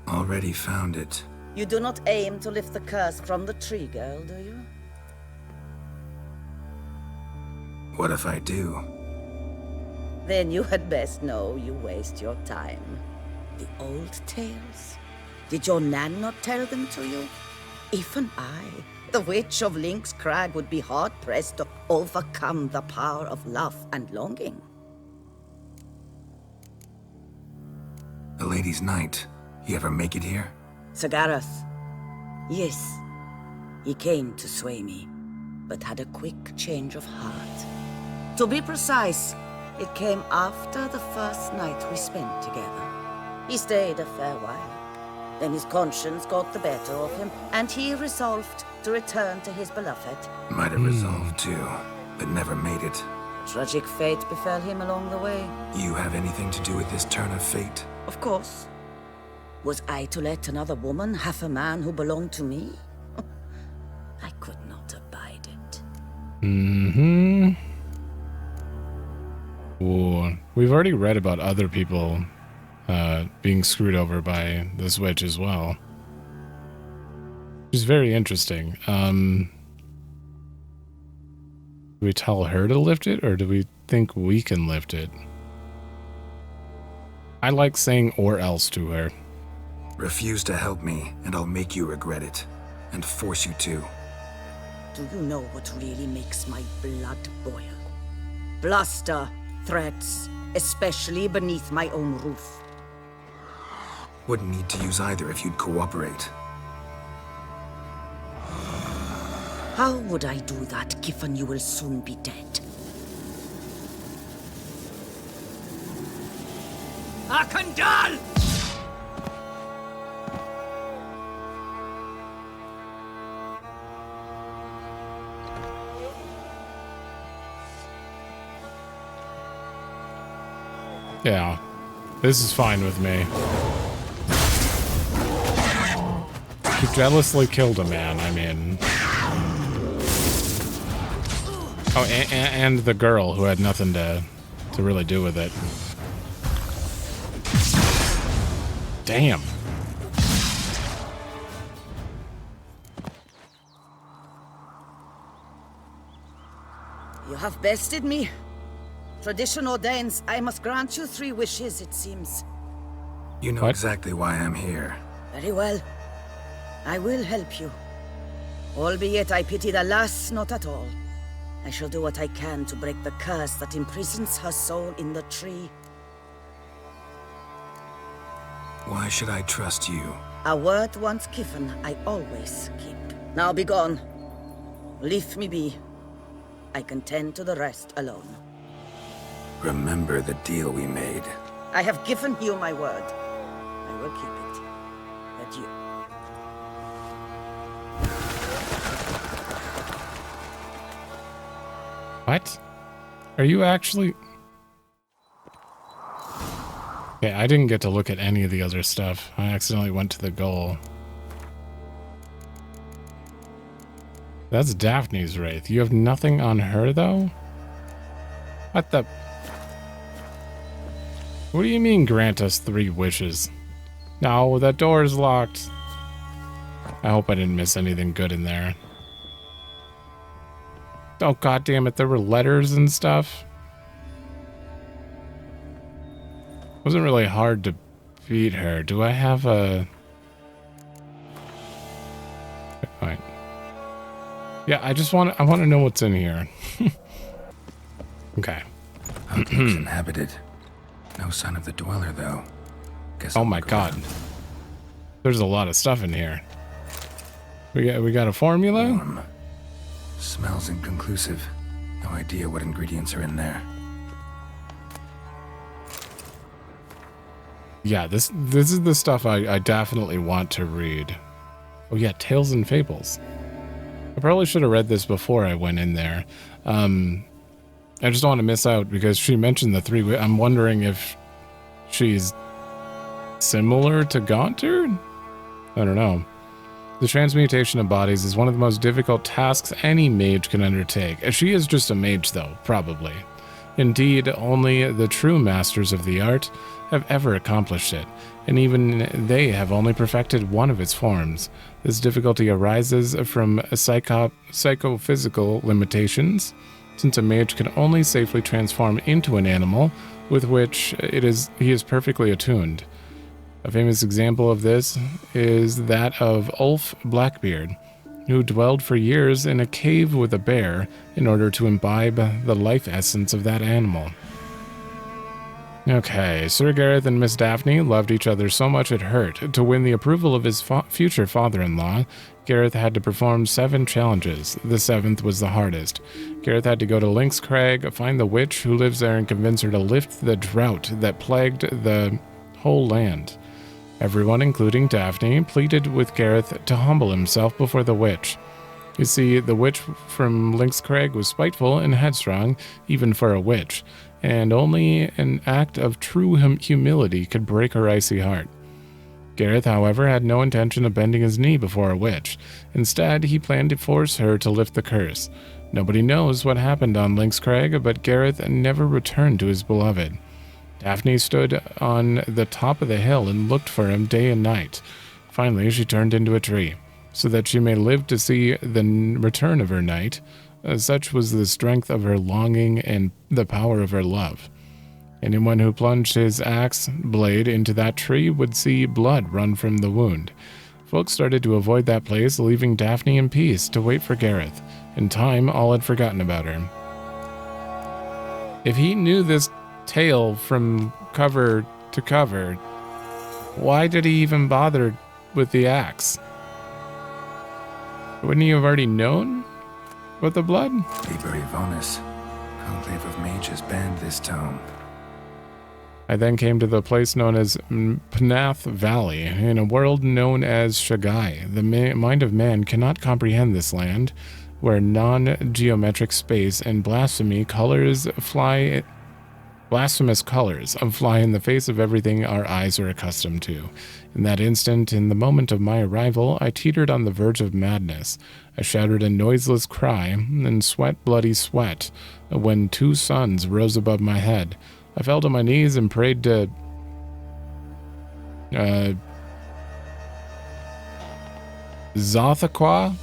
Already found it. You do not aim to lift the curse from the tree girl, do you? What if I do? Then you had best know you waste your time. The old tales? Did your Nan not tell them to you? Even I, the Witch of Lynx Crag, would be hard-pressed to overcome the power of love and longing. The Lady's Knight. You ever make it here? Sir Gareth. Yes. He came to sway me, but had a quick change of heart. To be precise, it came after the first night we spent together. He stayed a fair while. Then his conscience got the better of him, and he resolved to return to his beloved. Might have resolved too, but never made it. Tragic fate befell him along the way. You have anything to do with this turn of fate? Of course. Was I to let another woman have a man who belonged to me? I could not abide it. Ooh. We've already read about other people being screwed over by this witch as well. Which is very interesting. Do we tell her to lift it, or do we think we can lift it? I like saying "or else" to her. Refuse to help me, and I'll make you regret it. And force you to. Do you know what really makes my blood boil? Bluster, threats, especially beneath my own roof. Wouldn't need to use either if you'd cooperate. How would I do that, given you will soon be dead? Akandal! Yeah, this is fine with me. You jealously killed a man, I mean. Oh, and the girl who had nothing to really do with it. Damn. You have bested me. Tradition ordains I must grant you 3 wishes, it seems. You know exactly why I'm here. Very well. I will help you. Albeit I pity the lass not at all. I shall do what I can to break the curse that imprisons her soul in the tree. Why should I trust you? A word once given, I always keep. Now be gone. Leave me be. I can tend to the rest alone. Remember the deal we made. I have given you my word. I will keep it. Adieu. What? Are you actually... Okay, I didn't get to look at any of the other stuff. I accidentally went to the goal. That's Daphne's wraith. You have nothing on her, though? What the... What do you mean, grant us 3 wishes? No, that door is locked. I hope I didn't miss anything good in there. Oh, god damn it, there were letters and stuff. Wasn't really hard to beat her. Do I have a... Fine. Yeah, I want to know what's in here. Okay. Outlook's inhabited. No sign of the dweller, though. Guess oh my god. There's a lot of stuff in here. We got a formula? Warm. Smells inconclusive. No idea what ingredients are in there. Yeah, this is the stuff I definitely want to read. Oh yeah, Tales and Fables. I probably should have read this before I went in there. I just don't want to miss out because she mentioned the 3. I'm wondering if she's similar to Gaunter? I don't know. The transmutation of bodies is one of the most difficult tasks any mage can undertake. She is just a mage, though, probably. Indeed, only the true masters of the art have ever accomplished it, and even they have only perfected one of its forms. This difficulty arises from psychophysical limitations, since a mage can only safely transform into an animal with which he is perfectly attuned. A famous example of this is that of Ulf Blackbeard, who dwelled for years in a cave with a bear in order to imbibe the life essence of that animal. Okay, Sir Gareth and Miss Daphne loved each other so much it hurt. To win the approval of his future father-in-law, Gareth had to perform 7 challenges. The 7th was the hardest. Gareth had to go to Lynx Crag, find the witch who lives there and convince her to lift the drought that plagued the whole land. Everyone, including Daphne, pleaded with Gareth to humble himself before the witch. You see, the witch from Lynx Crag was spiteful and headstrong, even for a witch, and only an act of true humility could break her icy heart. Gareth, however, had no intention of bending his knee before a witch. Instead, he planned to force her to lift the curse. Nobody knows what happened on Lynx Crag, but Gareth never returned to his beloved. Daphne stood on the top of the hill and looked for him day and night. Finally, she turned into a tree, so that she may live to see the return of her knight. Such was the strength of her longing and the power of her love. Anyone who plunged his axe blade into that tree would see blood run from the wound. Folks started to avoid that place, leaving Daphne in peace to wait for Gareth. In time, all had forgotten about her. If he knew this tale from cover to cover, why did he even bother with the axe? Wouldn't he have already known about the blood? Liber Evonis. Conclave of mages banned this tome. I then came to the place known as Pnath Valley, in a world known as Shagai. The mind of man cannot comprehend this land, where non-geometric space and blasphemous colors fly in the face of everything our eyes are accustomed to. In that instant, in the moment of my arrival, I teetered on the verge of madness. I shouted a noiseless cry, and bloody sweat, when 2 suns rose above my head. I fell to my knees and prayed to Zothaqua,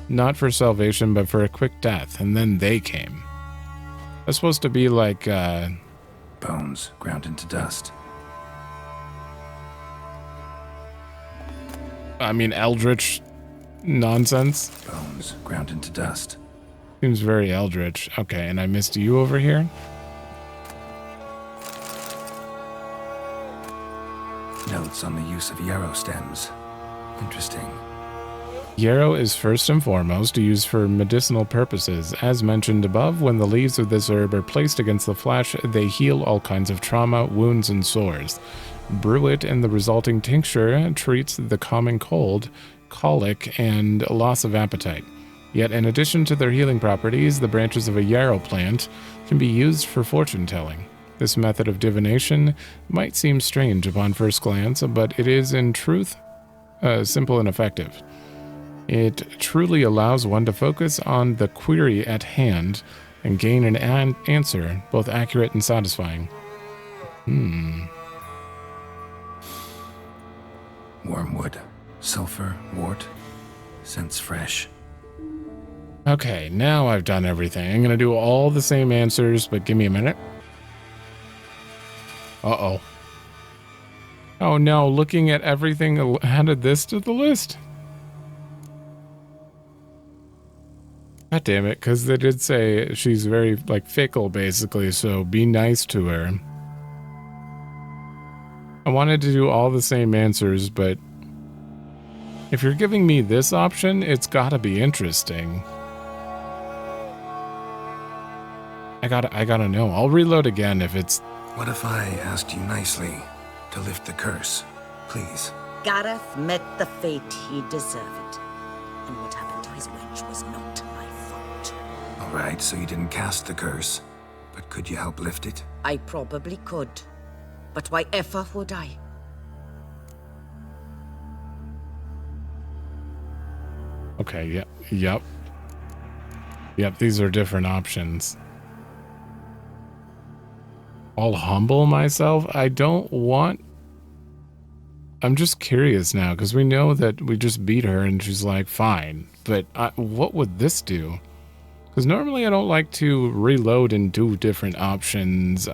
not for salvation, but for a quick death, and then they came. That's supposed to be like, bones ground into dust. I mean, eldritch nonsense. Bones ground into dust. Seems very eldritch. Okay, and I missed you over here. Notes on the use of yarrow stems. Interesting. Yarrow is first and foremost used for medicinal purposes. As mentioned above, when the leaves of this herb are placed against the flesh, they heal all kinds of trauma, wounds, and sores. Brew it, and the resulting tincture treats the common cold, colic, and loss of appetite. Yet, in addition to their healing properties, the branches of a yarrow plant can be used for fortune-telling. This method of divination might seem strange upon first glance, but it is, in truth, simple and effective. It truly allows one to focus on the query at hand and gain an answer, both accurate and satisfying. Wormwood, sulfur, wart, scents fresh. Okay, now I've done everything. I'm going to do all the same answers, but give me a minute. Uh-oh. Oh no, looking at everything added this to the list? God damn it, because they did say she's very, like, fickle, basically, so be nice to her. I wanted to do all the same answers, but if you're giving me this option, it's gotta be interesting. I gotta know. I'll reload again if it's... What if I asked you nicely to lift the curse, please? Gareth met the fate he deserved. And what happened to his wench was not my fault. All right, so you didn't cast the curse, but could you help lift it? I probably could. But why ever would I? Okay, yep. Yep, these are different options. I'll humble myself. I don't want... I'm just curious now, because we know that we just beat her and she's like, fine. But what would this do? Because normally I don't like to reload and do different options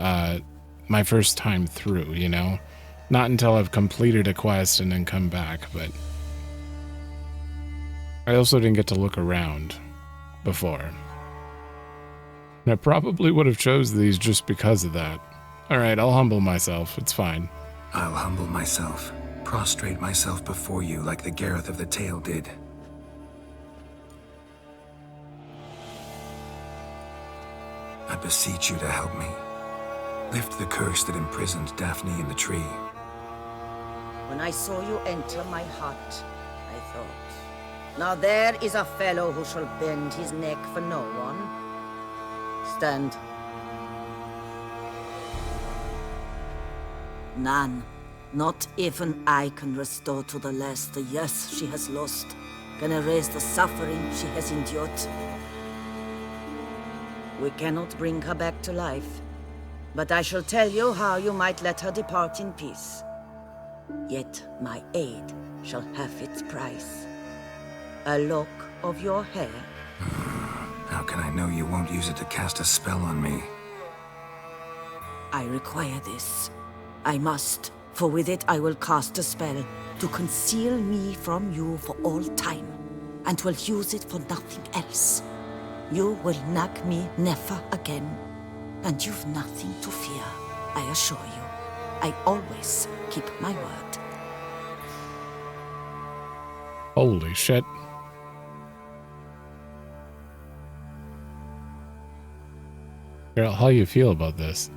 my first time through, you know? Not until I've completed a quest and then come back, but... I also didn't get to look around before. And I probably would have chose these just because of that. Alright, I'll humble myself. It's fine. I'll humble myself. Prostrate myself before you like the Gareth of the Tale did. I beseech you to help me. Lift the curse that imprisoned Daphne in the tree. When I saw you enter my hut, I thought, now there is a fellow who shall bend his neck for no one. Stand. None. Not even I can restore to the last the years she has lost, can erase the suffering she has endured. We cannot bring her back to life, but I shall tell you how you might let her depart in peace. Yet my aid shall have its price. A lock of your hair. How can I know you won't use it to cast a spell on me? I require this. I must, for with it I will cast a spell to conceal me from you for all time, and will use it for nothing else. You will nag me never again, and you've nothing to fear, I assure you. I always keep my word. Holy shit. Girl, how you feel about this?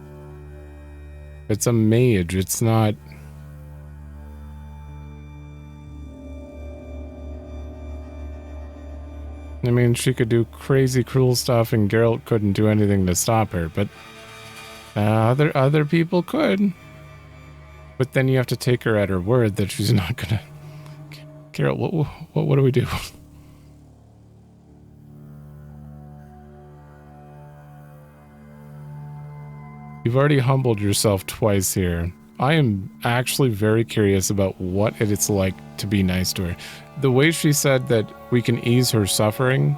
It's a mage, it's not... I mean, she could do crazy, cruel stuff and Geralt couldn't do anything to stop her, but other people could. But then you have to take her at her word that she's not gonna... Geralt, what do we do? You've already humbled yourself twice here. I am actually very curious about what it's like to be nice to her. The way she said that we can ease her suffering,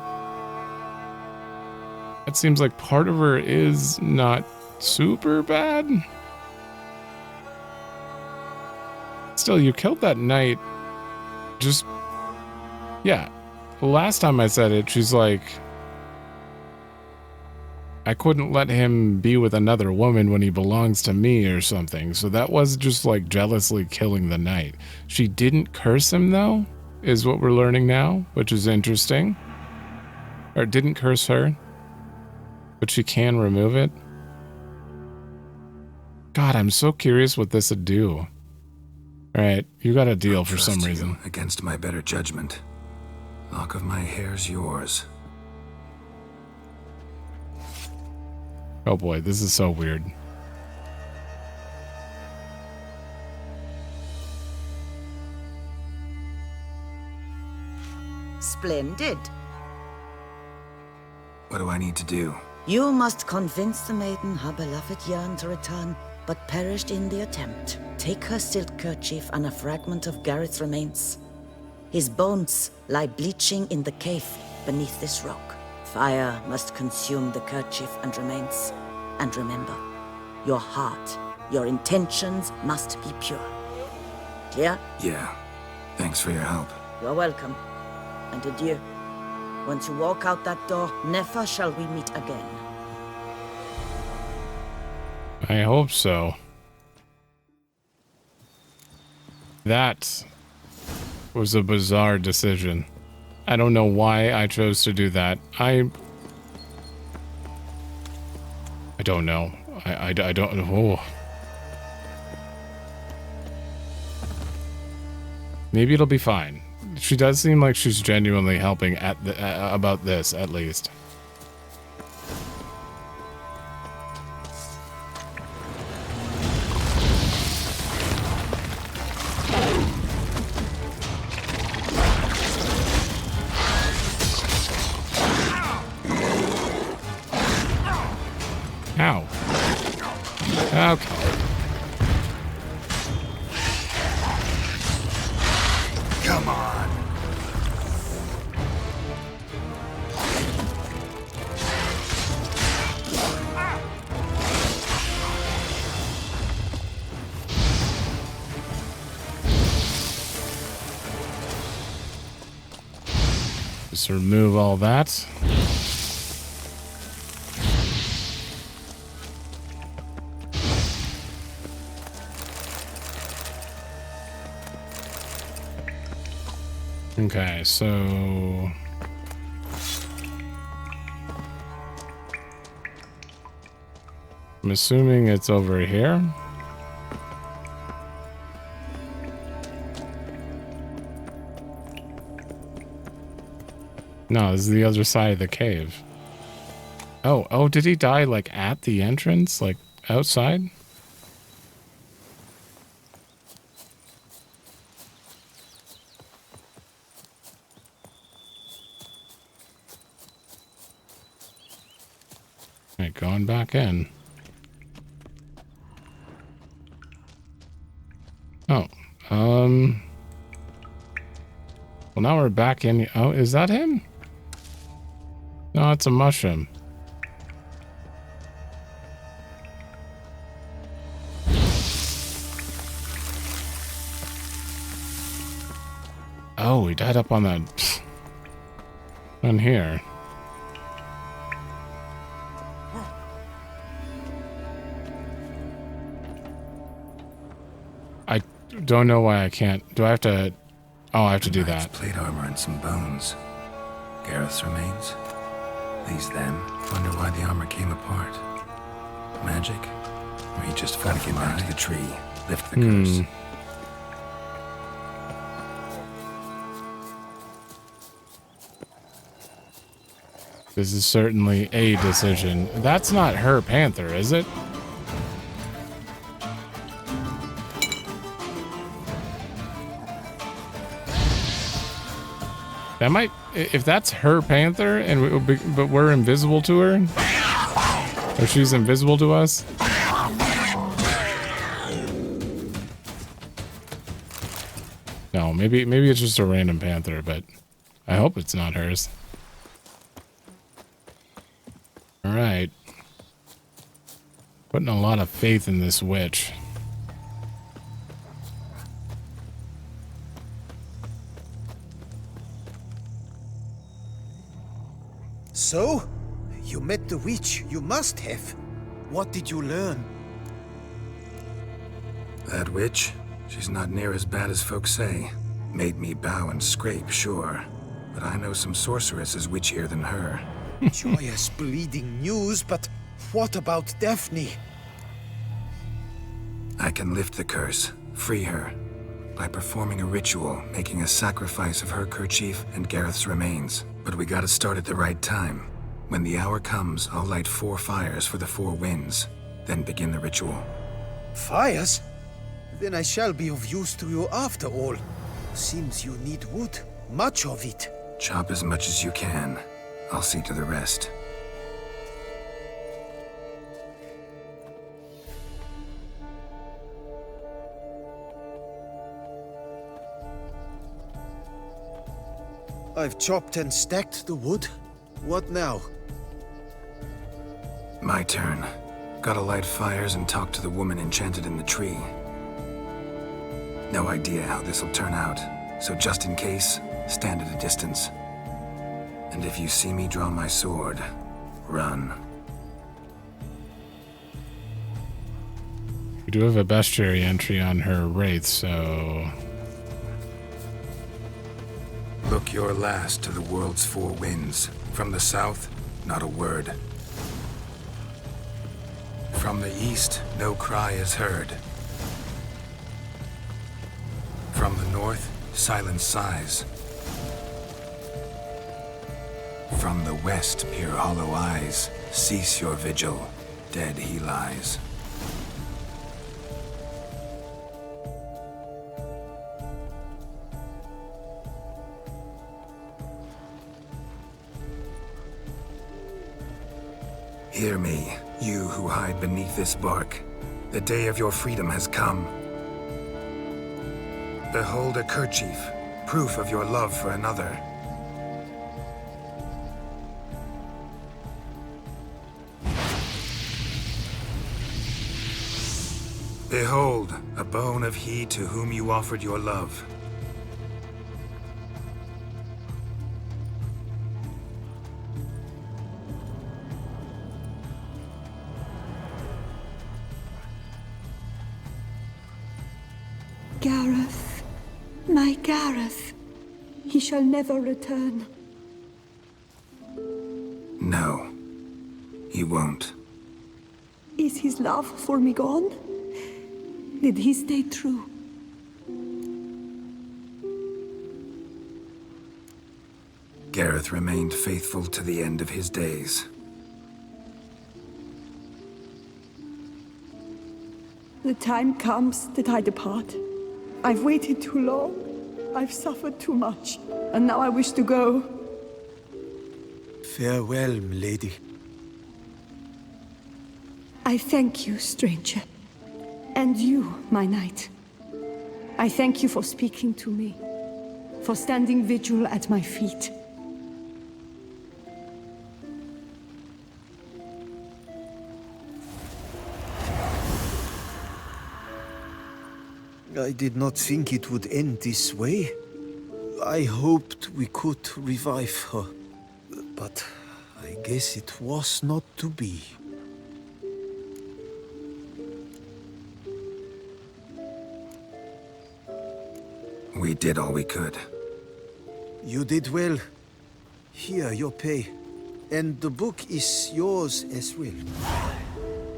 it seems like part of her is not super bad. Still, you killed that knight. Just, yeah, last time I said it, she's like, I couldn't let him be with another woman when he belongs to me or something. So that was just like jealously killing the knight. She didn't curse him though, is what we're learning now, which is interesting. Or didn't curse her, but she can remove it. God, I'm so curious what this would do. All right, you got a deal for some reason. Against my better judgment. Lock of my hair's yours. Oh boy, this is so weird. Splendid. What do I need to do? You must convince the maiden her beloved yearned to return, but perished in the attempt. Take her silk kerchief and a fragment of Gareth's remains. His bones lie bleaching in the cave beneath this rock. Fire must consume the kerchief and remains. And remember, your heart, your intentions must be pure. Clear? Yeah. Thanks for your help. You're welcome. And adieu. Once you walk out that door, never shall we meet again. I hope so. That was a bizarre decision. I don't know why I chose to do that. I don't know. I don't know. Oh. Maybe it'll be fine. She does seem like she's genuinely helping at the, about this, at least. Ow. Okay. Come on. Just remove all that. Okay, so I'm assuming it's over here. No, this is the other side of the cave. Oh, did he die like at the entrance, like outside? Right, going back in. Oh, well now we're back in. Oh, is that him? No, it's a mushroom. Oh, he died up on that. On here. I don't know why I can't. Do I have to? Oh, I have to do that. Plate armor and some bones. Gareth's remains. These them. Wonder why the armor came apart. Magic? Or he just fought him back to the tree. Lift the curse. This is certainly a decision. That's not her panther, is it? That might, if that's her panther, and but we're invisible to her, or she's invisible to us. No, maybe it's just a random panther, but I hope it's not hers. All right, putting a lot of faith in this witch. So? You met the witch. You must have. What did you learn? That witch? She's not near as bad as folks say. Made me bow and scrape, sure. But I know some sorceresses witchier than her. Joyous bleeding news, but what about Daphne? I can lift the curse, free her, by performing a ritual, making a sacrifice of her kerchief and Gareth's remains. But we gotta start at the right time. When the hour comes, I'll light 4 fires for the 4 winds, then begin the ritual. Fires? Then I shall be of use to you after all. Seems you need wood. Much of it. Chop as much as you can. I'll see to the rest. I've chopped and stacked the wood. What now? My turn. Gotta light fires and talk to the woman enchanted in the tree. No idea how this'll turn out, so just in case, stand at a distance. And if you see me draw my sword, run. We do have a bestiary entry on her wraith, so... Look your last to the world's 4 winds. From the south, not a word. From the east, no cry is heard. From the north, silence sighs. From the west, peer hollow eyes. Cease your vigil, dead he lies. Hear me, you who hide beneath this bark. The day of your freedom has come. Behold a kerchief, proof of your love for another. Behold, a bone of he to whom you offered your love. Gareth, my Gareth, he shall never return. No, he won't. Is his love for me gone? Did he stay true? Gareth remained faithful to the end of his days. The time comes that I depart. I've waited too long. I've suffered too much. And now I wish to go. Farewell, milady. I thank you, stranger. And you, my knight. I thank you for speaking to me. For standing vigil at my feet. I did not think it would end this way. I hoped we could revive her. But I guess it was not to be. We did all we could. You did well. Here, your pay. And the book is yours as well.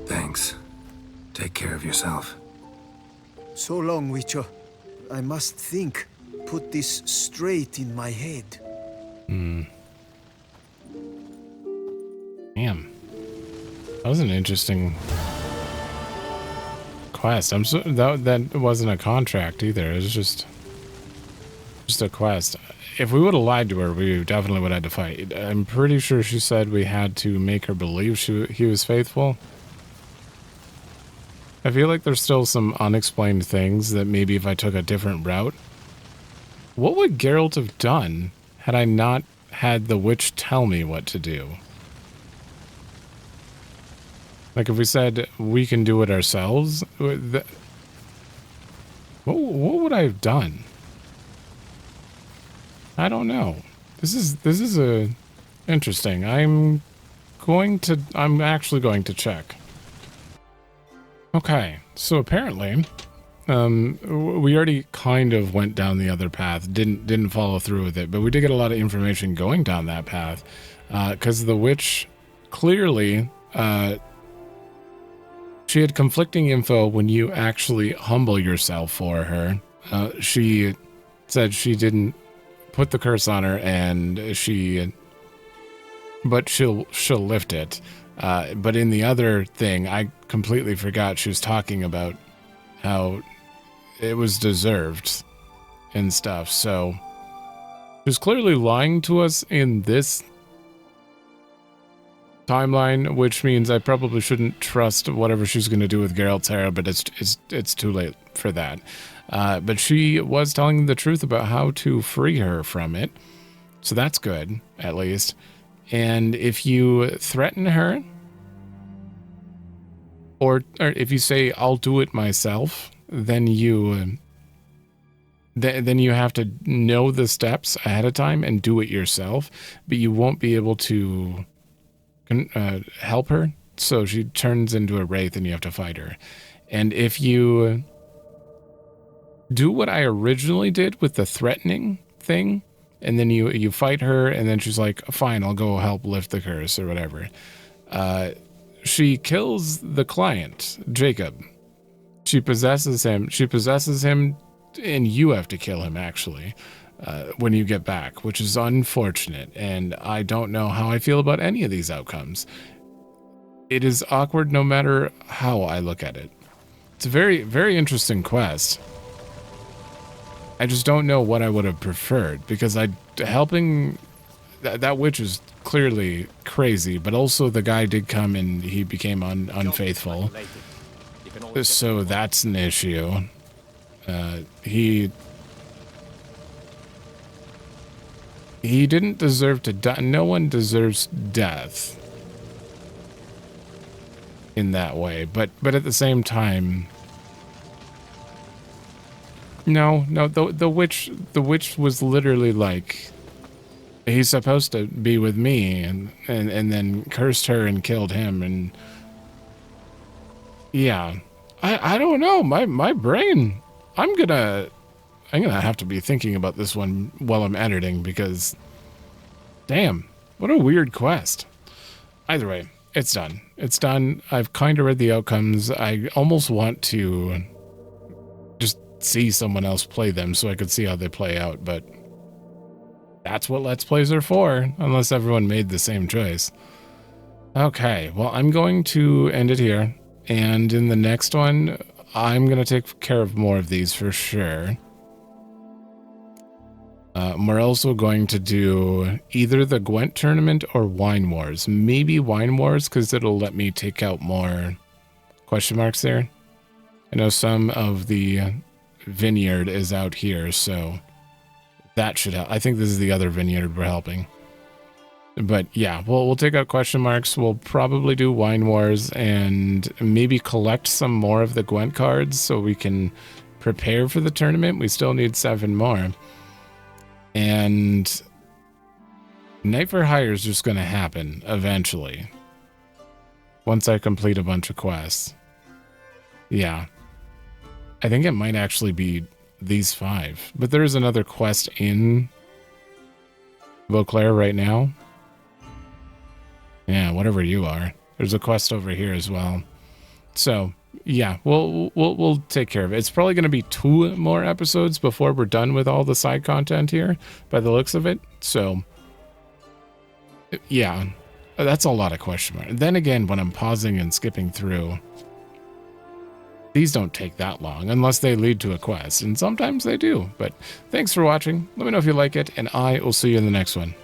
Thanks. Take care of yourself. So long, Witcher. I must think. Put this straight in my head. Damn. That was an interesting quest. That wasn't a contract either. It was just a quest. If we would have lied to her, we definitely would have had to fight. I'm pretty sure she said we had to make her believe he was faithful. I feel like there's still some unexplained things that maybe if I took a different route. What would Geralt have done had I not had the witch tell me what to do? Like if we said we can do it ourselves, what would I have done? I don't know. This is a Interesting. I'm actually going to check. Okay, so apparently, we already kind of went down the other path, didn't follow through with it, but we did get a lot of information going down that path, because the witch clearly, she had conflicting info when you actually humble yourself for her. She said she didn't put the curse on her, and but she'll lift it. But in the other thing, I completely forgot she was talking about how it was deserved and stuff. So she was clearly lying to us in this timeline, which means I probably shouldn't trust whatever she's going to do with Geralt's hair, but it's too late for that. But she was telling the truth about how to free her from it. So that's good, at least. And if you threaten her, or if you say, I'll do it myself, then you have to know the steps ahead of time and do it yourself, but you won't be able to help her. So she turns into a wraith and you have to fight her. And if you do what I originally did with the threatening thing, and then you fight her, and then she's like, fine, I'll go help lift the curse or whatever. She kills the client, Jacob. She possesses him, and you have to kill him, actually, when you get back, which is unfortunate, and I don't know how I feel about any of these outcomes. It is awkward no matter how I look at it. It's a very, very interesting quest. I just don't know what I would have preferred, because helping that witch is clearly crazy, but also the guy did come and he became unfaithful, so that's an issue. He didn't deserve to die. No one deserves death in that way, but at the same time, no, the witch was literally like, he's supposed to be with me, and then cursed her and killed him, and yeah, I don't know, my brain, I'm gonna have to be thinking about this one while I'm editing, because damn, what a weird quest. Either way, it's done. I've kind of read the outcomes. I almost want to just see someone else play them so I could see how they play out, but that's what Let's Plays are for, unless everyone made the same choice. Okay, well, I'm going to end it here, and in the next one, I'm going to take care of more of these for sure. We're also going to do either the Gwent tournament or Wine Wars. Maybe Wine Wars, because it'll let me take out more question marks there. I know some of the vineyard is out here, so that should help. I think this is the other vineyard we're helping. But yeah, we'll take out question marks. We'll probably do Wine Wars and maybe collect some more of the Gwent cards so we can prepare for the tournament. We still need 7 more. And Night for Hire is just going to happen eventually. Once I complete a bunch of quests. Yeah. I think it might actually be these 5. But there's another quest in Beauclair right now. Yeah, whatever you are. There's a quest over here as well. So, yeah, we'll take care of it. It's probably going to be 2 more episodes before we're done with all the side content here, by the looks of it. So, yeah, that's a lot of question marks. Then again, when I'm pausing and skipping through, these don't take that long unless they lead to a quest, and sometimes they do. But thanks for watching. Let me know if you like it, and I will see you in the next one.